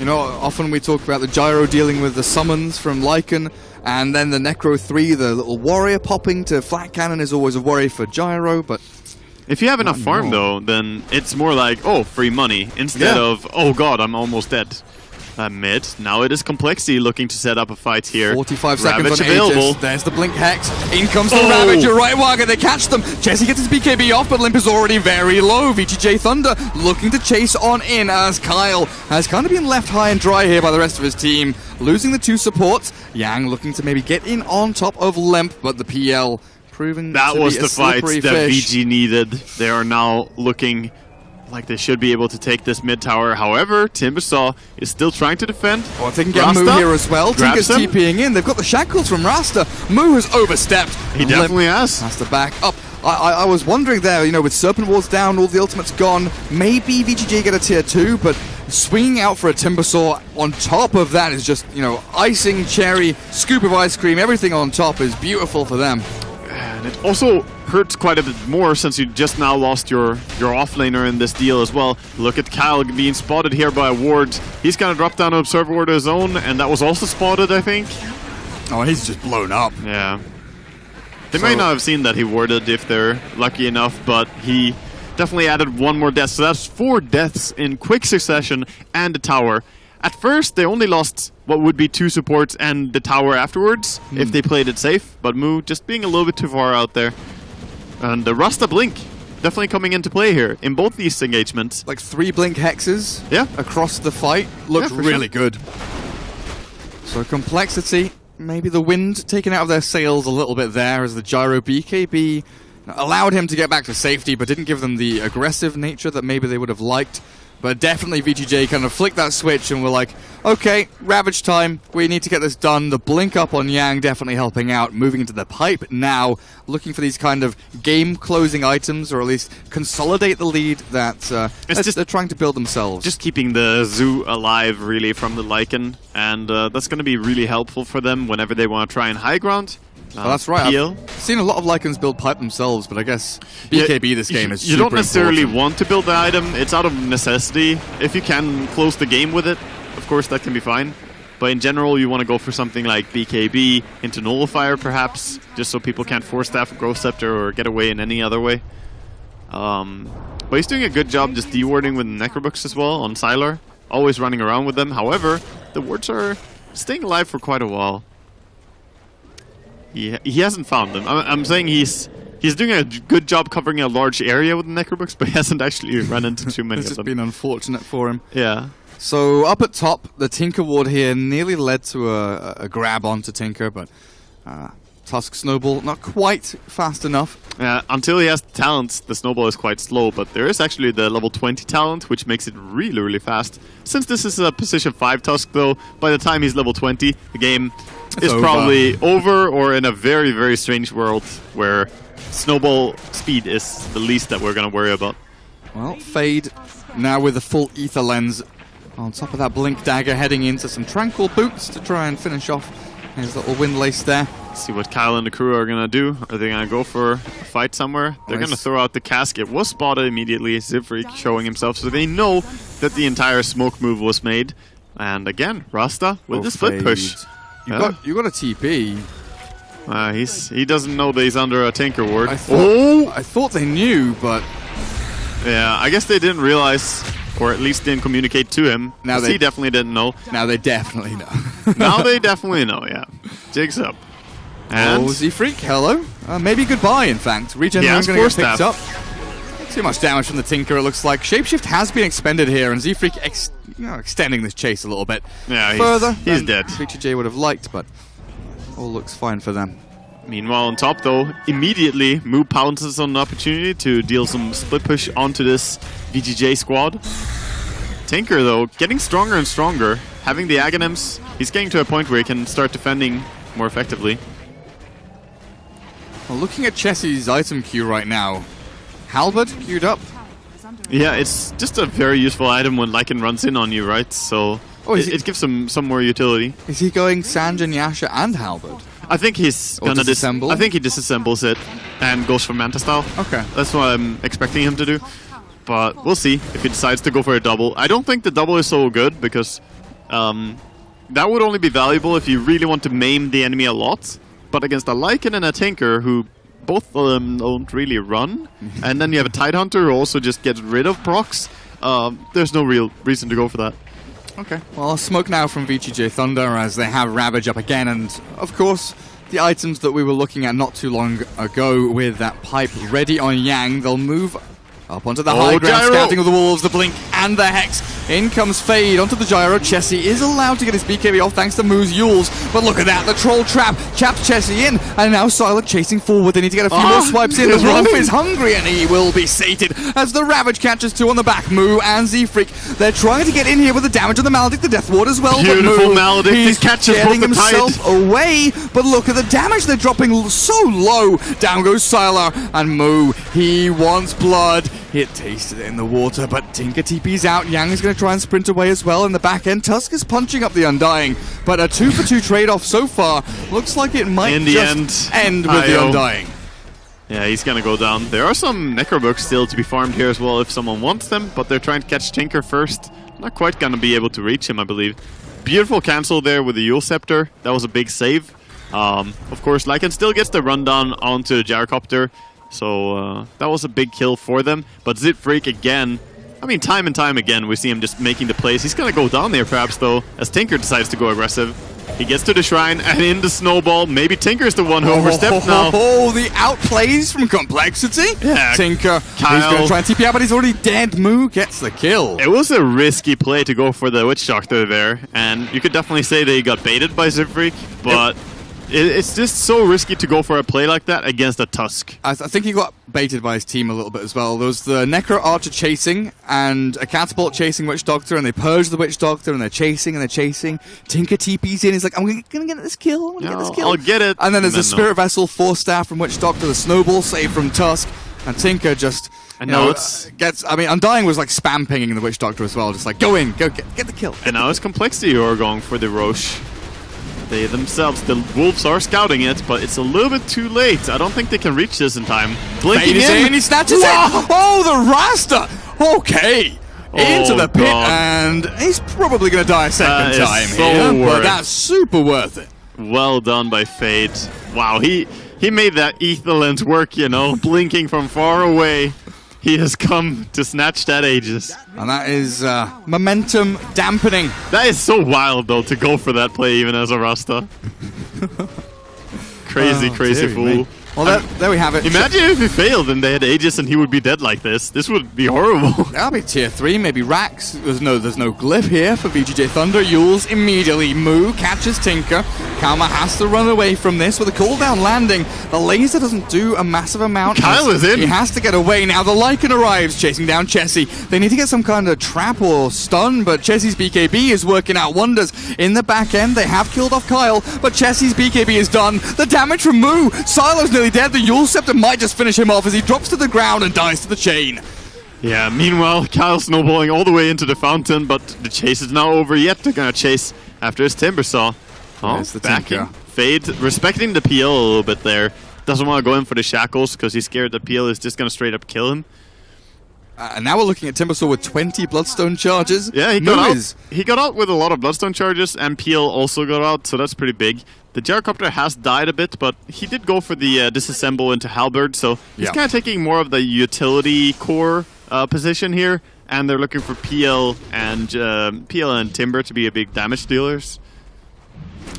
Often we talk about the Gyro dealing with the summons from Lycan, and then the Necro 3, the little warrior popping to flat cannon is always a worry for Gyro, but if you have enough farm, though, then it's more like, free money, instead of, oh god, I'm almost dead. Mid. Now it is compLexity looking to set up a fight here. 45 Ravage seconds on available. Aegis. There's the Blink Hex. In comes the Ravager. Right, Wagga, they catch them. Jesse gets his BKB off, but Limp is already very low. VGJ.Thunder looking to chase on in as Kyle has kind of been left high and dry here by the rest of his team. Losing the 2 supports. Yang looking to maybe get in on top of Limp, but the PL proving that to was be the a fight slippery that fish. VG needed. They are now looking like they should be able to take this mid tower. However, Timbersaw is still trying to defend. Oh, if they can get Moo here as well. Tinker's TPing in. They've got the shackles from Rasta. Moo has overstepped. He definitely has. Has to back up. I was wondering there, with Serpent Walls down, all the ultimates gone, maybe VGJ get a tier 2, but swinging out for a Timbersaw on top of that is just, icing, cherry, scoop of ice cream, everything on top is beautiful for them. And it also hurts quite a bit more since you just now lost your offlaner in this deal as well. Look at Kyle being spotted here by a ward. He's gonna drop down an Observer Ward of his own, and that was also spotted, I think. Oh, and he's just blown up. Yeah. They may not have seen that he warded if they're lucky enough, but he definitely added 1 more death. So that's 4 deaths in quick succession and the tower. At first, they only lost what would be 2 supports and the tower afterwards, if they played it safe. But Moo just being a little bit too far out there. And the Rasta Blink definitely coming into play here in both these engagements. Like 3 Blink Hexes across the fight. Looked really good. So compLexity, maybe the wind taken out of their sails a little bit there as the Gyro BKB allowed him to get back to safety, but didn't give them the aggressive nature that maybe they would have liked. But definitely VGJ kind of flicked that switch and we're like, okay, Ravage time, we need to get this done. The blink up on Yang definitely helping out, moving into the pipe now, looking for these kind of game-closing items, or at least consolidate the lead that they're trying to build themselves. Just keeping the zoo alive, really, from the Lycan, and that's going to be really helpful for them whenever they want to try and high ground. Well, that's right. I've seen a lot of Lycans build pipe themselves, but I guess BKB this game is super You don't necessarily important. want to build the item. It's out of necessity. If you can close the game with it, of course, that can be fine. But in general, you want to go for something like BKB into Nullifier, perhaps, just so people can't Force Staff, Growth Scepter, or get away in any other way. But he's doing a good job just dewarding with Necrobooks as well on Sylar. Always running around with them. However, the wards are staying alive for quite a while. He hasn't found them. I'm saying he's doing a good job covering a large area with the Necrobooks, but he hasn't actually run into too many of This them. has been unfortunate for him. Yeah. So up at top, the Tinker ward here nearly led to a grab onto Tinker, but Tusk Snowball not quite fast enough. Until he has talent, the Snowball is quite slow, but there is actually the level 20 talent, which makes it really, really fast. Since this is a position 5 Tusk, though, by the time he's level 20, the game is over. probably over, or in a very, very strange world where Snowball speed is the least that we're going to worry about. Well, Fade now with the full Ether Lens on top of that Blink Dagger, heading into some Tranquil Boots to try and finish off his little Windlace there. See what Kyle and the crew are going to do. Are they going to go for a fight somewhere? They're going to throw out the casket. Was spotted immediately. Zifreak showing himself, so they know that the entire smoke move was made. And again, Rasta with the split Fade. push. You got a TP. He doesn't know that he's under a Tinker ward. I thought they knew, but yeah, I guess they didn't realize, or at least didn't communicate to him. Now he definitely didn't know. now they definitely know. Now they definitely know, yeah. Jigs up. And Zifreak, hello. Maybe goodbye, in fact. Regen Yeah, is going to get Force picked up. Not too much damage from the Tinker, it looks like. Shapeshift has been expended here, and Zifreak extending this chase a little bit yeah, further. he's than dead. VGJ would have liked, but all looks fine for them. Meanwhile, on top, though, immediately Moo pounces on an opportunity to deal some split push onto this VGJ squad. Tinker, though, getting stronger and stronger. Having the Aghanims, he's getting to a point where he can start defending more effectively. Well, looking at Chessie's item queue right now, Halberd queued up. Yeah, it's just a very useful item when Lycan runs in on you, right? So it gives him some more utility. Is he going Sanjin, Yasha, and Halberd? I think he's Or gonna disassemble? I think he disassembles it and goes for Manta style. Okay. That's what I'm expecting him to do. But we'll see if he decides to go for a double. I don't think the double is so good because that would only be valuable if you really want to maim the enemy a lot. But against a Lycan and a Tinker, who both of them don't really run, and then you have a Tidehunter who also just gets rid of procs, there's no real reason to go for that. Okay. Well, smoke now from VGJ.Thunder as they have Ravage up again, and of course, the items that we were looking at not too long ago with that pipe ready on Yang, they'll move up onto the high ground, Gyro! scouting with the Wolves, the Blink, and the Hex. In comes Fade onto the Gyro. Chessie is allowed to get his BKB off thanks to Moo's Yules, but look at that, the Troll Trap chaps Chessie in, and now Sylar chasing forward. They need to get a few more swipes in. The he's Wolf running. is hungry, and he will be sated as the Ravage catches two on the back. Moo and Zifreak, they're trying to get in here with the damage on the Maledict, the Death Ward as well. Beautiful but Moo, Maledict, he he's catches getting both the himself Tide. away, but look at the damage they're dropping so low. Down goes Sylar, and Moo, he wants blood. It tasted it in the water, but Tinker TP's out. Yang is going to try and sprint away as well in the back end. Tusk is punching up the Undying, but a 2-for-2 trade-off so far. Looks like it might In the just end, with the IO. Undying. Yeah, he's gonna go down. There are some Necrobooks still to be farmed here as well if someone wants them, but they're trying to catch Tinker first. Not quite gonna be able to reach him, I believe. Beautiful cancel there with the Yule Scepter. That was a big save. Of course, Lycan still gets the rundown onto the Gyrocopter, so that was a big kill for them. But Zifreak again, I mean, time and time again, we see him just making the plays. He's gonna go down there perhaps, though, as Tinker decides to go aggressive. He gets to the shrine, and in the snowball, maybe Tinker's the one who overstepped now. Oh, the outplays from complexity. Yeah, Tinker, Kyle. he's going to try and TP out, but he's already dead. Moo gets the kill. It was a risky play to go for the Witch Doctor there, and you could definitely say they got baited by Zifreak, but it's just so risky to go for a play like that against a Tusk. I think he got baited by his team a little bit as well. There was the Necro Archer chasing and a Catapult chasing Witch Doctor, and they purge the Witch Doctor, and they're chasing and they're chasing. Tinker TP's in. He's like, I'm gonna get this kill. I'm gonna get this kill. I'll get it. And then there's the no. Spirit Vessel, Force Staff from Witch Doctor, the Snowball save from Tusk, and Tinker just. And you now know, it's- gets. I mean, Undying was like spam pinging the Witch Doctor as well, just like go in, go get the kill. And now it's complexity who are going for the Roche. They themselves, the Wolves are scouting it, but it's a little bit too late. I don't think they can reach this in time. Blinking Fade is in, he snatches it. Oh, the Rasta. Okay. Into the pit, God. and he's probably going to die a second That is time so here, but worth. that's super worth it. Well done by Fade. Wow, he made that ether lens work, you know, blinking from far away. He has come to snatch that Aegis. And that is momentum dampening. That is so wild, though, to go for that play even as a Rasta. Crazy dearie fool. me. Well, there we have it. Imagine if he failed and they had Aegis and he would be dead like this. This would be horrible. That'll be tier 3, maybe Rax. There's no glyph here for VGJ.Thunder. Yules immediately move, catches Tinker. Kalma has to run away from this with a cooldown landing. The laser doesn't do a massive amount. Kyle is in. He has to get away. Now the Lycan arrives, chasing down Chessie. They need to get some kind of trap or stun, but Chessie's BKB is working out wonders. In the back end, they have killed off Kyle, but Chessie's BKB is done. The damage from Moo. Silo's nearly dead. The Yule Scepter might just finish him off as he drops to the ground and dies to the chain. Yeah, meanwhile, Kyle snowballing all the way into the fountain, but the chase is now over yet. They're gonna chase after his Timbersaw. Oh, There's the backing. Tinker. Fade, respecting the PL a little bit there. Doesn't want to go in for the shackles because he's scared the PL is just gonna straight up kill him. And now we're looking at Timbersaw with 20 Bloodstone charges. Yeah, he got out. Movies. He got out with a lot of Bloodstone charges, and PL also got out, so that's pretty big. The gyrocopter has died a bit, but he did go for the disassemble into Halberd, so he's Yeah. kind of taking more of the utility core position here, and they're looking for PL and Timber to be a big damage dealers.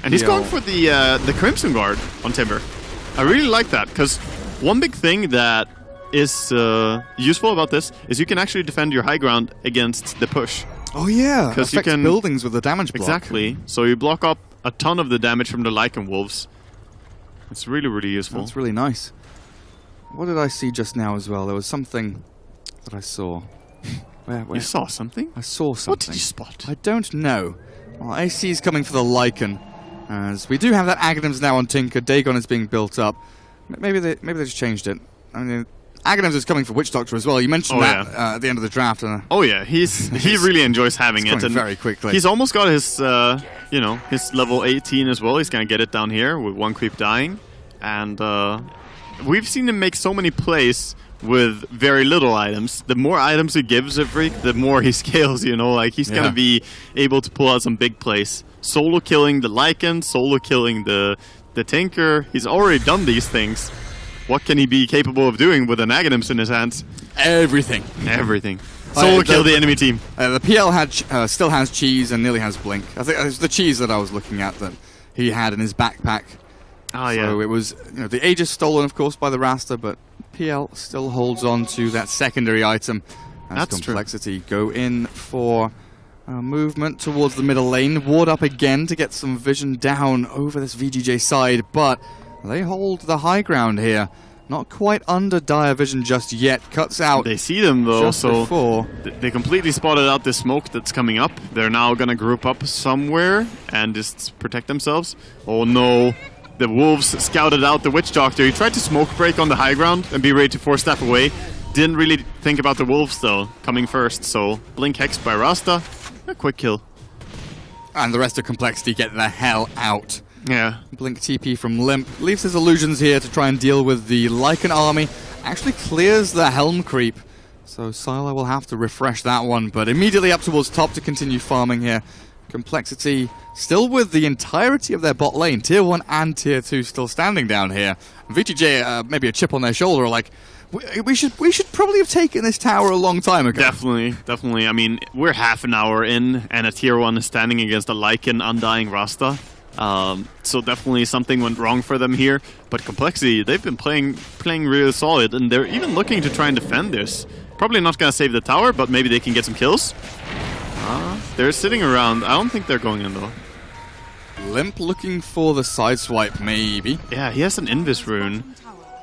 And he's PL. going for the Crimson Guard on Timber. I really like that, because one big thing that is useful about this is you can actually defend your high ground against the push. Oh yeah, 'Cause you affects can- buildings with the damage block. Exactly. So you block up a ton of the damage from the Lycan Wolves. It's really, really useful. That's really nice. What did I see just now as well? There was something that I saw. Where? You saw something? I saw something. What did you spot? I don't know. Well, AC is coming for the Lycan. As we do have that Aghanims now on Tinker. Dagon is being built up. Maybe they just changed it. I mean, Aghanims is coming for Witch Doctor as well. You mentioned that at the end of the draft. Oh yeah, he really enjoys having it, and very quickly. he's almost got his his level 18 as well. He's gonna get it down here with one creep dying, and we've seen him make so many plays with very little items. The more items he gives a freak, the more he scales. Like he's gonna be able to pull out some big plays. Solo killing the Lycan, solo killing the Tinker. He's already done these things. What can he be capable of doing with an Aghanims in his hands? Everything. Everything. Solo kill the enemy team. The PL still has cheese and nearly has blink. I think it was the cheese that I was looking at that he had in his backpack. Oh So it was the Aegis stolen, of course, by the Rasta, but PL still holds on to that secondary item. As That's true. compLexity go in for movement towards the middle lane, ward up again to get some vision down over this VGJ side, but they hold the high ground here. Not quite under dire vision just yet. Cuts out They see them though, just so before. they completely spotted out the smoke that's coming up. They're now gonna group up somewhere and just protect themselves. Oh no, the Wolves scouted out the Witch Doctor. He tried to smoke break on the high ground and be ready to force staff away. Didn't really think about the Wolves though, coming first. So Blink Hex by Rasta, a quick kill. And the rest of compLexity get the hell out. Yeah. Blink TP from Limp. Leaves his illusions here to try and deal with the Lycan army. Actually clears the Helm creep. So Silo will have to refresh that one, but immediately up towards top to continue farming here. compLexity still with the entirety of their bot lane. Tier 1 and Tier 2 still standing down here. VGJ, maybe a chip on their shoulder, like, we should probably have taken this tower a long time ago. Definitely. I mean, we're half an hour in, and a Tier 1 is standing against a Lycan Undying Rasta. So definitely something went wrong for them here. But compLexity, they've been playing really solid, and they're even looking to try and defend this. Probably not going to save the tower, but maybe they can get some kills. They're sitting around. I don't think they're going in, though. Limp looking for the side swipe, maybe. Yeah, he has an Invis rune.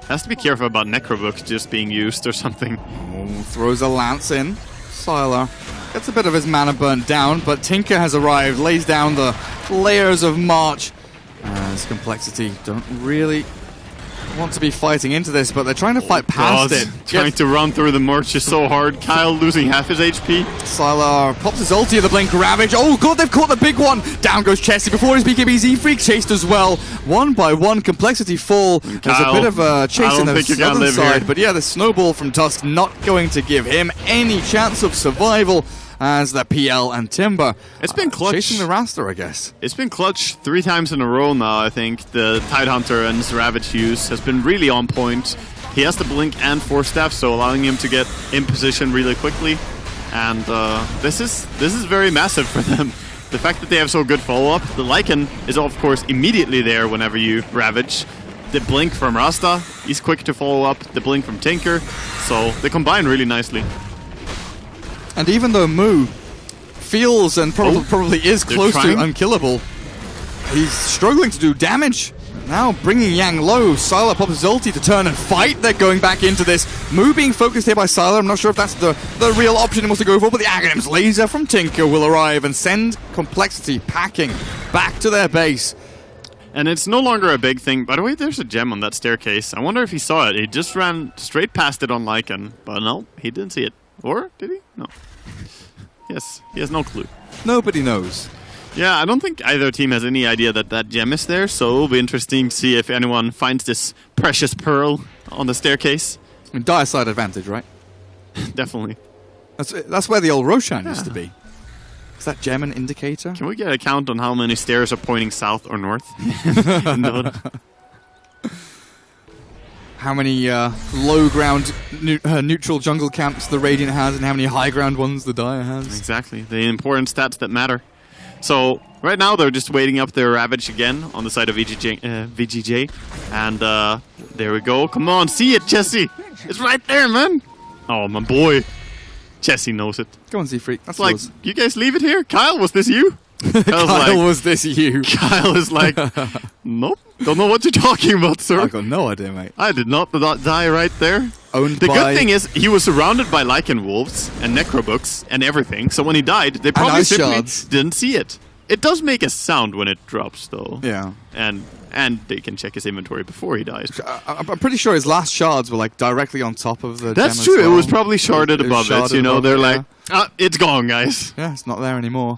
Has to be careful about Necrobook just being used or something. Oh, throws a lance in. Sylar gets a bit of his mana burnt down, but Tinker has arrived, lays down the layers of March. As compLexity don't really want to be fighting into this, but they're trying to fight past it. Trying to run through the march is so hard. Kyle losing half his HP. Sylar pops his ulti at the Blink Ravage. Oh god, they've caught the big one! Down goes Chessie before his BKB Z-Freak chased as well. One by one, compLexity fall. There's a bit of a chase in the southern side, but yeah, the snowball from Tusk not going to give him any chance of survival. As the PL and Timber It's been clutch. chasing the Rasta, I guess. It's been clutch 3 times in a row now, I think. The Tidehunter and his Ravage use has been really on point. He has the blink and force staff, so allowing him to get in position really quickly. And this is very massive for them. The fact that they have so good follow-up. The Lycan is of course immediately there whenever you Ravage. The blink from Rasta, he's quick to follow up. The blink from Tinker, so they combine really nicely. And even though Mu feels and probably is close to unkillable, he's struggling to do damage. Now bringing Yang low, Sylar pops his ulti to turn and fight. They're going back into this. Mu being focused here by Sylar. I'm not sure if that's the real option he wants to go for, but the Aghanim's laser from Tinker will arrive and send compLexity packing back to their base. And it's no longer a big thing. By the way, there's a gem on that staircase. I wonder if he saw it. He just ran straight past it on Lycan, but no, he didn't see it. Or did he? No. Yes, he has no clue. Nobody knows. Yeah, I don't think either team has any idea that that gem is there, so it'll be interesting to see if anyone finds this precious pearl on the staircase. I mean, dire side advantage, right? Definitely. That's where the old Roshan used to be. Is that gem an indicator? Can we get a count on how many stairs are pointing south or north? How many low ground neutral jungle camps the Radiant has, and how many high ground ones the Dire has? Exactly, the important stats that matter. So right now they're just waiting up their Ravage again on the side of VGJ, and there we go. Come on, see it, Jesse! It's right there, man! Oh, my boy. Jesse knows it. Go on, Z-Freak. That's like, yours. You guys leave it here? Kyle, was this you? Kyle, was this you? Kyle is like, nope, don't know what you're talking about, sir. I've got no idea, mate. I did not die right there. Owned the by... good thing is, he was surrounded by Lycan Wolves and Necrobooks and everything, so when he died, they probably simply didn't see it. It does make a sound when it drops, though. Yeah. And they can check his inventory before he dies. I'm pretty sure his last shards were like directly on top of the That's gem true, as well. It was probably sharded above it, you know, they're like, it's gone, guys. Yeah, it's not there anymore.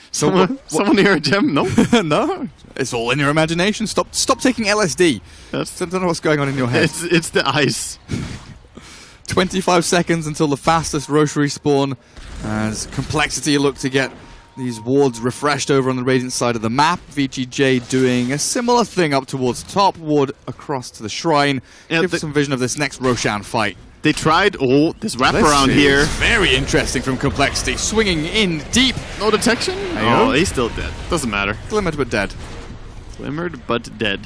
So someone hear a gem? No? No. It's all in your imagination. Stop taking LSD. I don't know what's going on in your head. It's the ice. 25 seconds until the fastest Roche respawn, as compLexity look to get these wards refreshed over on the Radiant side of the map. VGJ doing a similar thing up towards top, ward across to the shrine. Yeah, Give some vision of this next Roshan fight. They tried this wraparound here. Very interesting from compLexity, swinging in deep. No detection? Oh, he's still dead. Doesn't matter. Glimmered but dead. Glimmered but dead.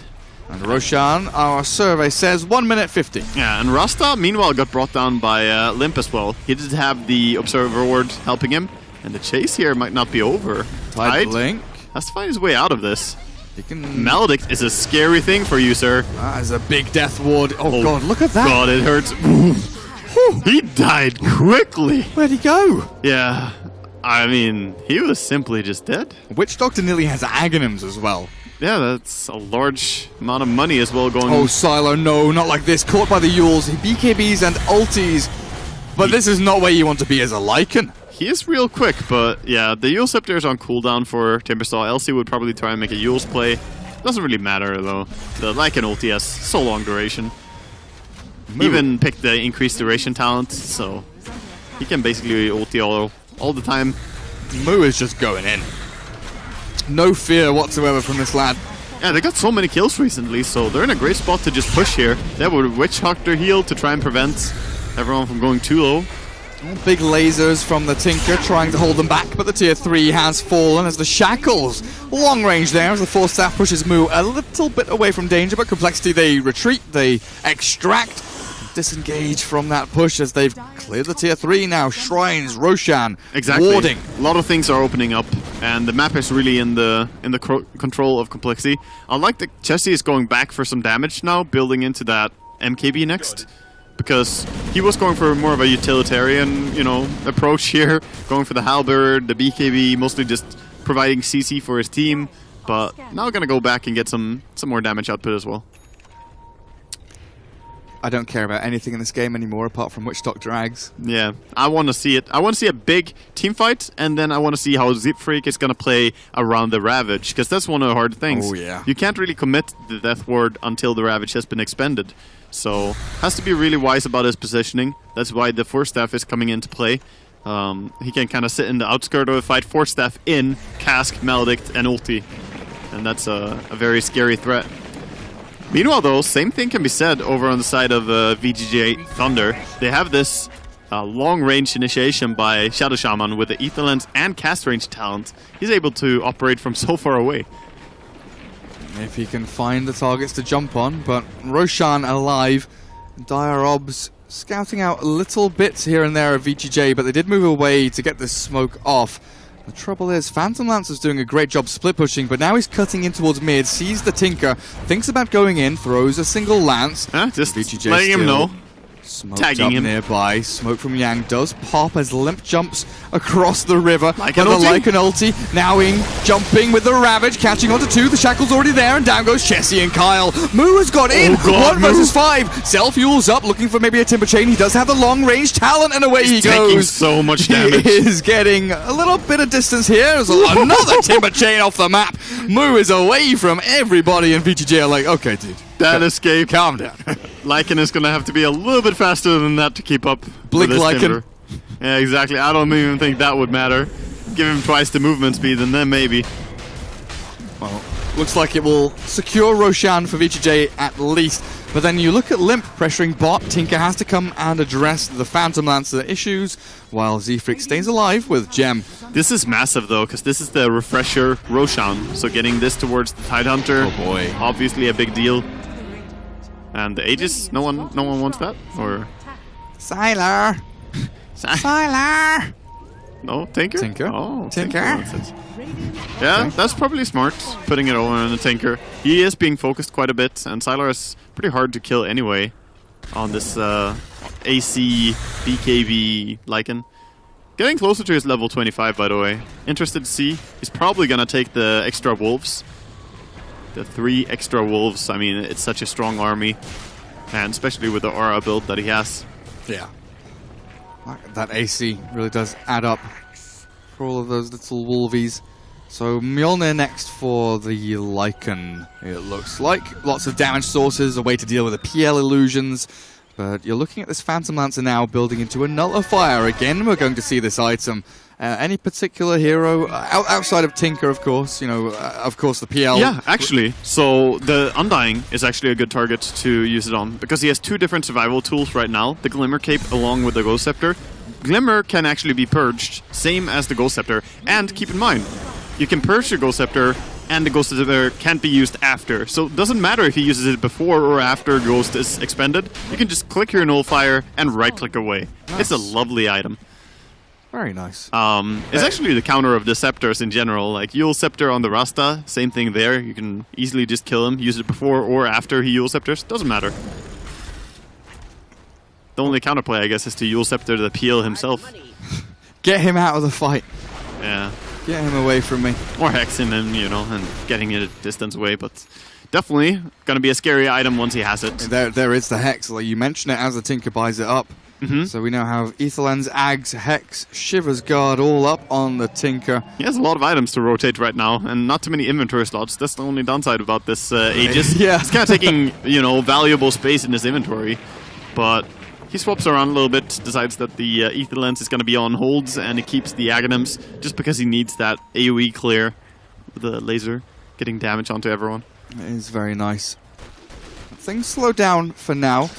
And Roshan, our survey says 1 minute 50. Yeah, and Rasta, meanwhile, got brought down by Limp as well. He did have the Observer Ward helping him. And the chase here might not be over. Tide Blink. Has to find his way out of this. He can... Maledict is a scary thing for you, sir. That is a big death ward. Oh god, look at that. God, it hurts. He died quickly. Where'd he go? Yeah. I mean, he was simply just dead. Witch Doctor nearly has Aghanims as well. Yeah, that's a large amount of money as well going... Oh, Silo, no, not like this. Caught by the Yules, BKBs and ultis. But this is not where you want to be as a Lycan. He is real quick, but yeah, the Eul Scepter is on cooldown for Timbersaw. Elsie would probably try and make a Eul's play. Doesn't really matter, though. The Lycan ulti has so long duration. Even picked the increased duration talent, so he can basically ulti all the time. Mu is just going in. No fear whatsoever from this lad. Yeah, they got so many kills recently, so they're in a great spot to just push here. They have a Witch Doctor heal to try and prevent everyone from going too low. Big lasers from the Tinker trying to hold them back, but the tier 3 has fallen as the Shackles. Long range there as the Force Staff pushes Mu a little bit away from danger, but compLexity, they retreat, they extract, disengage from that push as they've cleared the tier 3 now. Shrines, Roshan, warding. A lot of things are opening up, and the map is really in the control of compLexity. I like that Jesse is going back for some damage now, building into that MKB next. Because he was going for more of a utilitarian, you know, approach here, going for the halberd, the BKB, mostly just providing CC for his team. But now gonna go back and get some more damage output as well. I don't care about anything in this game anymore apart from Witch Doctor Ags. Yeah, I want to see it. I want to see a big team fight, and then I want to see how Z-Freak is gonna play around the Ravage, because that's one of the hard things. Oh yeah. You can't really commit the Death Ward until the Ravage has been expended. So, has to be really wise about his positioning. That's why the Force Staff is coming into play. He can kind of sit in the outskirt of the fight, Force Staff in, Cask, Maledict, and ulti. And that's a very scary threat. Meanwhile, though, same thing can be said over on the side of VGJ.Thunder. They have this long-range initiation by Shadow Shaman with the Ether Lens and cast range talent. He's able to operate from so far away. If he can find the targets to jump on, but Roshan alive. Dire Obs scouting out little bits here and there of VGJ, but they did move away to get this smoke off. The trouble is, Phantom Lancer's doing a great job split pushing, but now he's cutting in towards mid, sees the Tinker, thinks about going in, throws a single lance. Just VGJ letting him know. Smoked Tagging up him. nearby. Smoke from Yang does pop as Limp jumps across the river. Like But an ulti. like an ulti. Now in, jumping with the Ravage, catching onto two. The Shackle's already there, and down goes Chessie and Kyle. Moo has got in. Oh God, 1 versus 5. Self-fuels up, looking for maybe a Timber Chain. He does have the long-range talent, and away he Taking goes. so much damage. He is getting a little bit of distance here. There's another Timber Chain off the map. Moo is away from everybody, and VGJ are like, okay, dude. That escape. Calm down. Lycan is going to have to be a little bit faster than that to keep up. Blink with this Lycan. Timber. Yeah, exactly. I don't even think that would matter. Give him twice the movement speed, and then maybe. Well, looks like it will secure Roshan for VGJ at least. But then you look at Limp pressuring bot. Tinker has to come and address the Phantom Lancer issues, while Zefrix stays alive with Gem. This is massive, though, because this is the refresher Roshan. So getting this towards the Tidehunter, Oh boy. obviously a big deal. And the Aegis, no one wants that? Or Sylar! Sylar! no, Tinker? Tinker? Oh, Tinker? wants it. Yeah, that's probably smart, putting it over on the Tinker. He is being focused quite a bit, and Sylar is pretty hard to kill anyway on this AC BKB Lycan. Getting closer to his level 25, by the way. Interested to see. He's probably gonna take the extra wolves. The 3 extra wolves. I mean, it's such a strong army, and especially with the aura build that he has. Yeah. That AC really does add up for all of those little wolvies. So Mjolnir next for the Lycan, it looks like. Lots of damage sources, a way to deal with the PL illusions. But you're looking at this Phantom Lancer now building into a Nullifier. Again, we're going to see this item. Any particular hero, outside of Tinker, of course, you know, of course the PL. Yeah, actually. So the Undying is actually a good target to use it on, because he has 2 different survival tools right now. The Glimmer Cape along with the Ghost Scepter. Glimmer can actually be purged, same as the Ghost Scepter. And keep in mind, you can purge your Ghost Scepter, and the Ghost Scepter can't be used after. So it doesn't matter if he uses it before or after Ghost is expended. You can just click your Nullifier and right-click away. Nice. It's a lovely item. Very nice. It's actually the counter of the Scepters in general. Like Yule Scepter on the Rasta, same thing there. You can easily just kill him, use it before or after he Yule Scepters. Doesn't matter. The only counterplay, I guess, is to Yule Scepter the PL himself. Get him out of the fight. Yeah. Get him away from me. Or hexing him, you know, and getting it a distance away. But definitely gonna be a scary item once he has it. There is the Hex. Like you mention it as the Tinker buys it up. So we now have Aetherlens, Ags, Hex, Shiver's Guard all up on the Tinker. He has a lot of items to rotate right now, and not too many inventory slots. That's the only downside about this Aegis. Yeah. It's kind of taking, you know, valuable space in his inventory. But he swaps around a little bit, decides that the Ether Lens is going to be on holds, and he keeps the Aghanims just because he needs that AoE clear with the laser, getting damage onto everyone. It is very nice. Things slow down for now.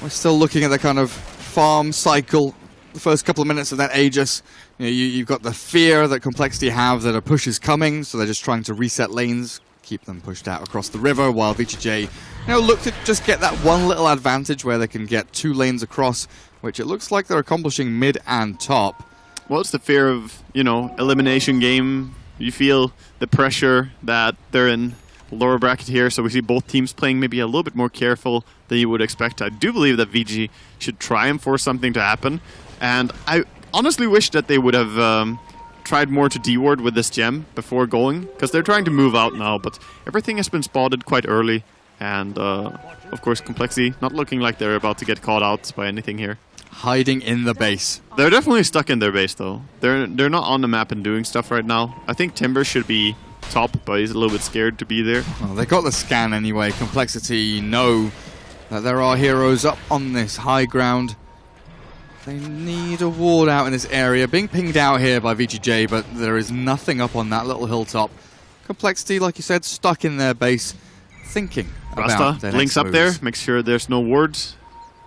We're still looking at the kind of farm cycle. The first couple of minutes of that Aegis, you know, you've got the fear that compLexity have that a push is coming, so they're just trying to reset lanes, keep them pushed out across the river, while VGJ, you know, look to just get that one little advantage where they can get 2 lanes across, which it looks like they're accomplishing mid and top. Well, it's the fear of, you know, elimination game. You feel the pressure that they're in lower bracket here, so we see both teams playing maybe a little bit more careful than you would expect. I do believe that VG should try and force something to happen, and I honestly wish that they would have tried more to D-ward with this gem before going, because they're trying to move out now, but everything has been spotted quite early, and of course compLexity not looking like they're about to get caught out by anything here. Hiding in the base. They're definitely stuck in their base though. They're not on the map and doing stuff right now. I think Timber should be top, but he's a little bit scared to be there. Well, they got the scan anyway. compLexity know that there are heroes up on this high ground. They need a ward out in this area. Being pinged out here by VGJ, but there is nothing up on that little hilltop. compLexity, like you said, stuck in their base, thinking Rasta their links next up there, moves. makes sure there's no wards,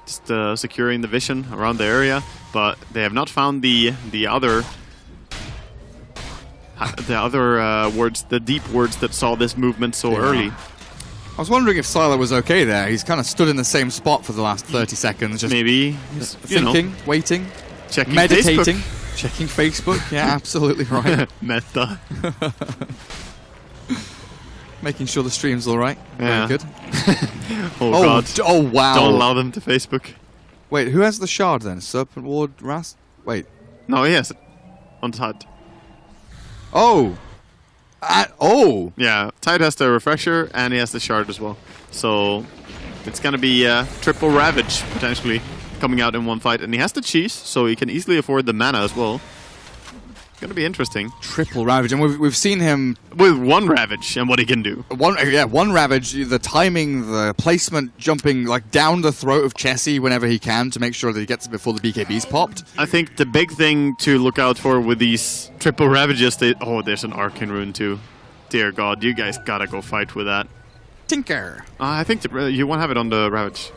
just securing the vision around the area. But they have not found the other wards, the deep wards that saw this movement so early. I was wondering if Sylar was okay there. He's kind of stood in the same spot for the last 30 seconds, just Maybe he's, you know, thinking, waiting, checking meditating, Facebook. checking Facebook. Yeah, absolutely right. Meta. Making sure the stream's all right. Yeah. Very good. Oh god. Oh wow. Don't allow them to Facebook. Wait, who has the shard then? Serpent Ward, Rast? Wait. No, he has it. On Tide. Oh. Oh. Yeah, Tide has the refresher and he has the shard as well. So it's gonna be triple Ravage potentially coming out in one fight. And he has the cheese, so he can easily afford the mana as well. Gonna be interesting. Triple Ravage, and we've seen him With one Ravage and what he can do. one Ravage, the timing, the placement, jumping like down the throat of Chessie whenever he can to make sure that he gets it before the BKB's popped. I think the big thing to look out for with these triple Ravages, there's an Arcane Rune too. Dear God, you guys gotta go fight with that. Tinker. I think you won't have it on the Ravage.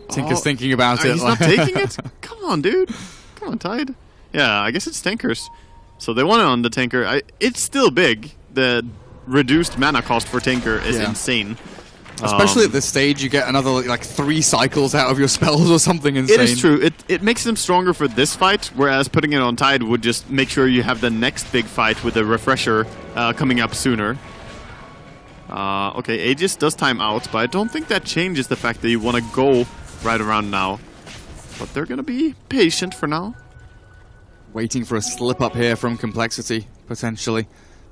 Tinker's thinking about it. He's not taking it? Come on, dude. Come on, Tide. Yeah, I guess it's Tankers. So they want it on the Tanker. It's still big. The reduced mana cost for Tanker is insane. Especially at this stage, you get another like 3 cycles out of your spells or something insane. It is true. It makes them stronger for this fight, whereas putting it on Tide would just make sure you have the next big fight with the refresher coming up sooner. Okay, Aegis does time out, but I don't think that changes the fact that you want to go right around now. But they're going to be patient for now. Waiting for a slip up here from compLexity, potentially.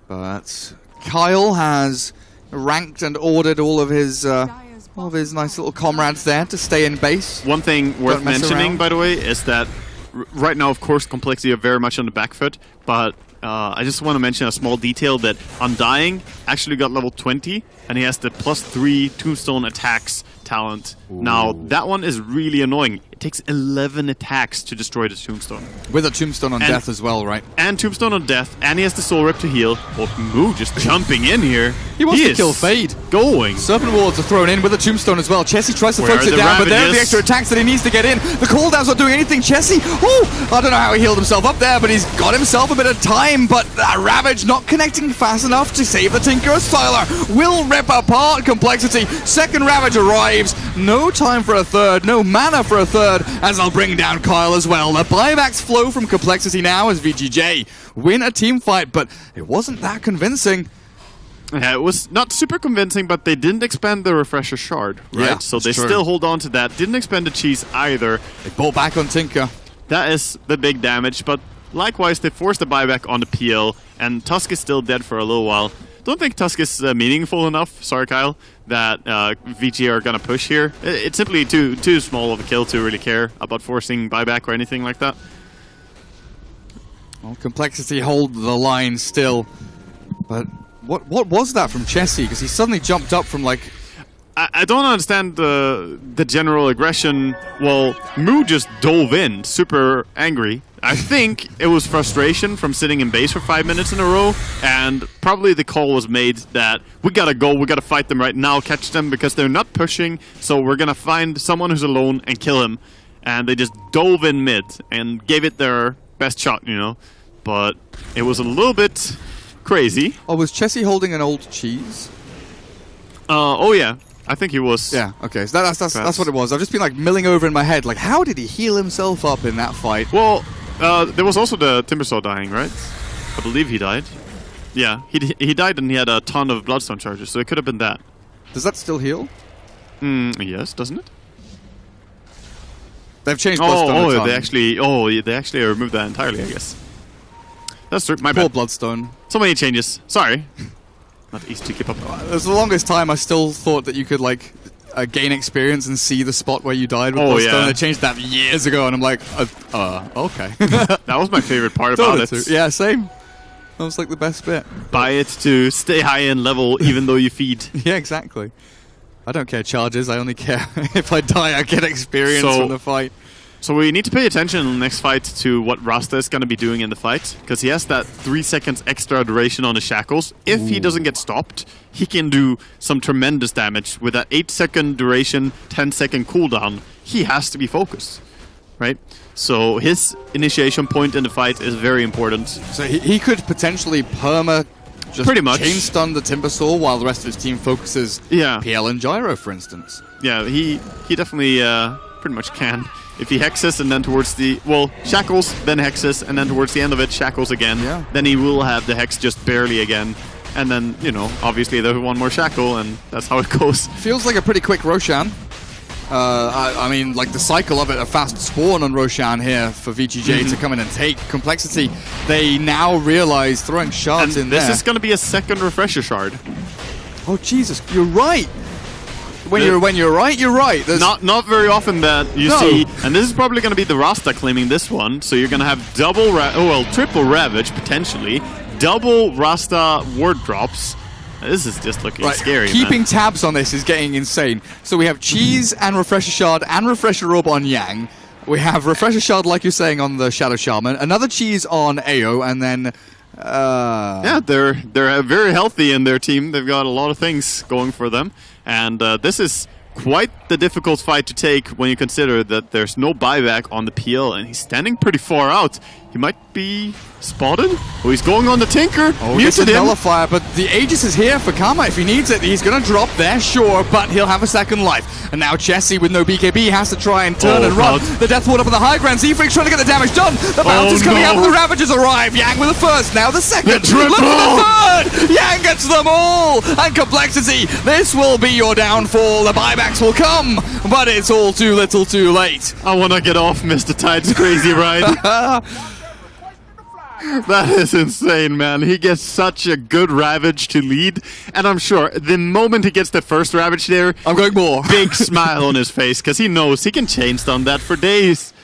But Kyle has ranked and ordered all of his nice little comrades there to stay in base. One thing worth Don't mess mentioning, around. by the way, is that right now, of course, compLexity are very much on the back foot, but I just want to mention a small detail that Undying actually got level 20, and he has the +3 Tombstone attacks talent. Ooh. Now, that one is really annoying. It takes 11 attacks to destroy the Tombstone. With a Tombstone on And- death as well, right? And Tombstone on death, and he has the Soul Rip to heal. Oh, Moo just jumping in here. He wants to is kill Fade. Going. Serpent Wards are thrown in with a Tombstone as well. Chessie tries to Where focus are it the down, but there are the Ravages? extra attacks that he needs to get in. The cooldown's not doing anything. Chessie, I don't know how he healed himself up there, but he's got himself a bit of time. But that Ravage not connecting fast enough to save the Tinker. Sylar will rip apart compLexity. Second Ravage arrives. No time for a third. No mana for a third, as they'll bring down Kyle as well. The buybacks flow from compLexity now as VGJ win a team fight, but it wasn't that convincing. Yeah, it was not super convincing, but they didn't expand the refresher shard, right? Yeah, so they it's true. still hold on to that. Didn't expand the cheese either. They bought back on Tinker. That is the big damage, but likewise, they forced the buyback on the PL, and Tusk is still dead for a little while. Don't think Tusk is meaningful enough, sorry Kyle, that VG are gonna push here. It's simply too small of a kill to really care about forcing buyback or anything like that. Well, compLexity hold the line still, but what was that from Chessie? Because he suddenly jumped up from like... I don't understand the general aggression. Well, Moo just dove in, super angry. I think it was frustration from sitting in base for 5 minutes in a row, and probably the call was made that we gotta go, we gotta fight them right now, catch them, because they're not pushing, so we're gonna find someone who's alone and kill him. And they just dove in mid and gave it their best shot, you know. But it was a little bit crazy. Oh, was Chessie holding an old cheese? Oh yeah. I think he was. Yeah, okay, so that's what it was. I've just been like milling over in my head, like how did he heal himself up in that fight? Well, there was also the Timbersaw dying, right? I believe he died. Yeah, he died and he had a ton of Bloodstone charges, so it could have been that. Does that still heal? Yes, doesn't it? They've changed Bloodstone a ton. they actually removed that entirely, I guess. That's true. My Poor bad. Bloodstone. So many changes. Sorry. Not easy to keep up. For the longest time, I still thought that you could like gain experience and see the spot where you died with Bloodstone. Yeah. They changed that years ago, and I'm like, okay. That was my favorite part about it. Yeah, same. That was like the best bit. Buy it to stay high in level, even though you feed. Yeah, exactly. I don't care charges. I only care if I die, I get experience So- from the fight. So we need to pay attention in the next fight to what Rasta is going to be doing in the fight, because he has that 3 seconds extra duration on his shackles. If he doesn't get stopped, he can do some tremendous damage. With that 8-second duration, 10-second cooldown, he has to be focused, right? So his initiation point in the fight is very important. So he could potentially perma just Pretty much. chain stun the Timbersaw while the rest of his team focuses Yeah. PL and Gyro, for instance. Yeah, he definitely pretty much can. If he hexes and then towards the... Well, shackles, then hexes, and then towards the end of it, shackles again. Yeah. Then he will have the hex just barely again. And then, you know, obviously there's one more shackle, and that's how it goes. Feels like a pretty quick Roshan. I mean, like the cycle of it, a fast spawn on Roshan here for VGJ to come in and take compLexity. They now realize throwing shards And in this there. is going to be a second refresher shard. Oh Jesus, you're right. When you're right, you're right. There's Not very often that you No. see, and this is probably going to be the Rasta claiming this one, so you're going to have triple Ravage, potentially, double Rasta ward drops. This is just looking right. scary, Keeping man. tabs on this is getting insane. So we have Cheese and Refresher Shard and Refresher Orb on Yang. We have Refresher Shard, like you're saying, on the Shadow Shaman. Another Cheese on AO, and then... Yeah, they're very healthy in their team. They've got a lot of things going for them. And this is quite the difficult fight to take when you consider that there's no buyback on the PL, and he's standing pretty far out. He might be spotted. Oh, he's going on the Tinker. Oh, he gets a Muted him. nullifier, but the Aegis is here for Karma if he needs it. He's going to drop there, sure, but he'll have a second life. And now Chessie with no BKB has to try and turn and run. God. The Death Ward up on the high ground. Z-Freak's trying to get the damage done. The bounce is coming no. out. The Ravagers arrive. Yang with the first, now the second. The triple. Look for the third. Yang gets them all. And compLexity, this will be your downfall. The buybacks will come, but it's all too little too late. I want to get off Mr. Tide's crazy ride. That is insane, man. He gets such a good Ravage to lead, and I'm sure the moment he gets the first Ravage there, I'm going more. big smile on his face, because he knows he can chain stun that for days.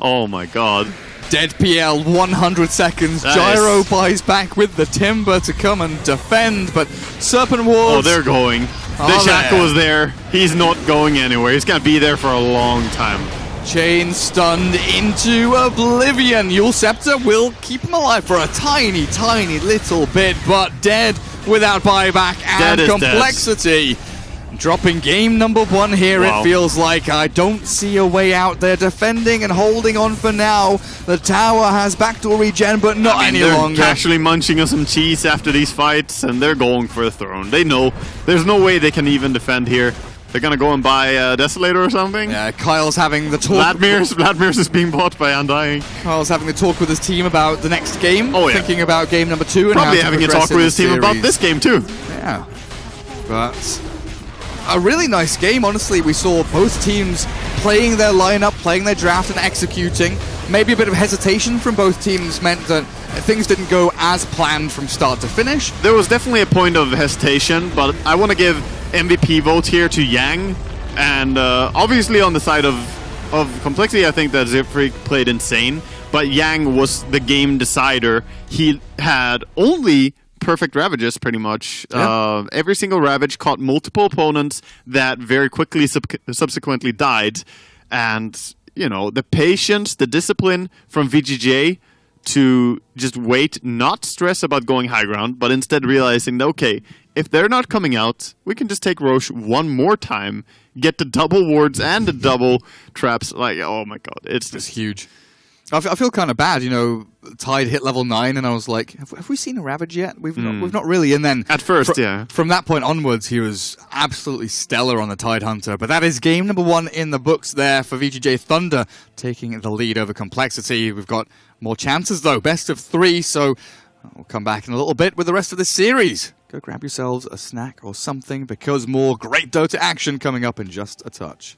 Oh my god. Dead PL, 100 seconds. That Gyro is- buys back with the Timber to come and defend, but Serpent Wards... Oh, they're going. The Oh, Shackle there. is there. He's not going anywhere. He's going to be there for a long time. Chain stunned into oblivion. Yule Scepter will keep him alive for a tiny, tiny little bit, but dead without buyback and Dead is compLexity. Dropping game number 1 here, Wow. it feels like. I don't see a way out. They're defending and holding on for now. The tower has backdoor regen, but not any they're longer. casually munching on some cheese after these fights, and they're going for the throne. They know there's no way they can even defend here. They're going to go and buy a Desolator or something. Yeah, Kyle's having the talk. Vladmir's is being bought by Undying. Kyle's having a talk with his team about the next game. Oh, yeah. Thinking about game number 2 and Probably how to having a progress talk in with the his team about series. this game too. Yeah, but a really nice game, honestly. We saw both teams playing their lineup, playing their draft and executing. Maybe a bit of hesitation from both teams meant that things didn't go as planned from start to finish. There was definitely a point of hesitation, but I want to give MVP vote here to Yang. And obviously on the side of compLexity, I think that Z-Freak played insane. But Yang was the game decider. He had only perfect Ravages, pretty much. Yeah. Every single Ravage caught multiple opponents that very quickly subsequently died. And, you know, the patience, the discipline from VGJ to just wait, not stress about going high ground, but instead realizing that, okay, if they're not coming out, we can just take Roche one more time, get the double wards and the double traps. Like, oh my god, it's It's just huge. I feel kind of bad, you know. Tide hit level 9, and I was like, "Have we seen a Ravage yet? We've not really." And then At first, yeah. From that point onwards, he was absolutely stellar on the Tide Hunter. But that is game number 1 in the books there for VGJ.Thunder, taking the lead over compLexity. We've got more chances though, best of 3. So we'll come back in a little bit with the rest of the series. Go grab yourselves a snack or something, because more great Dota action coming up in just a touch.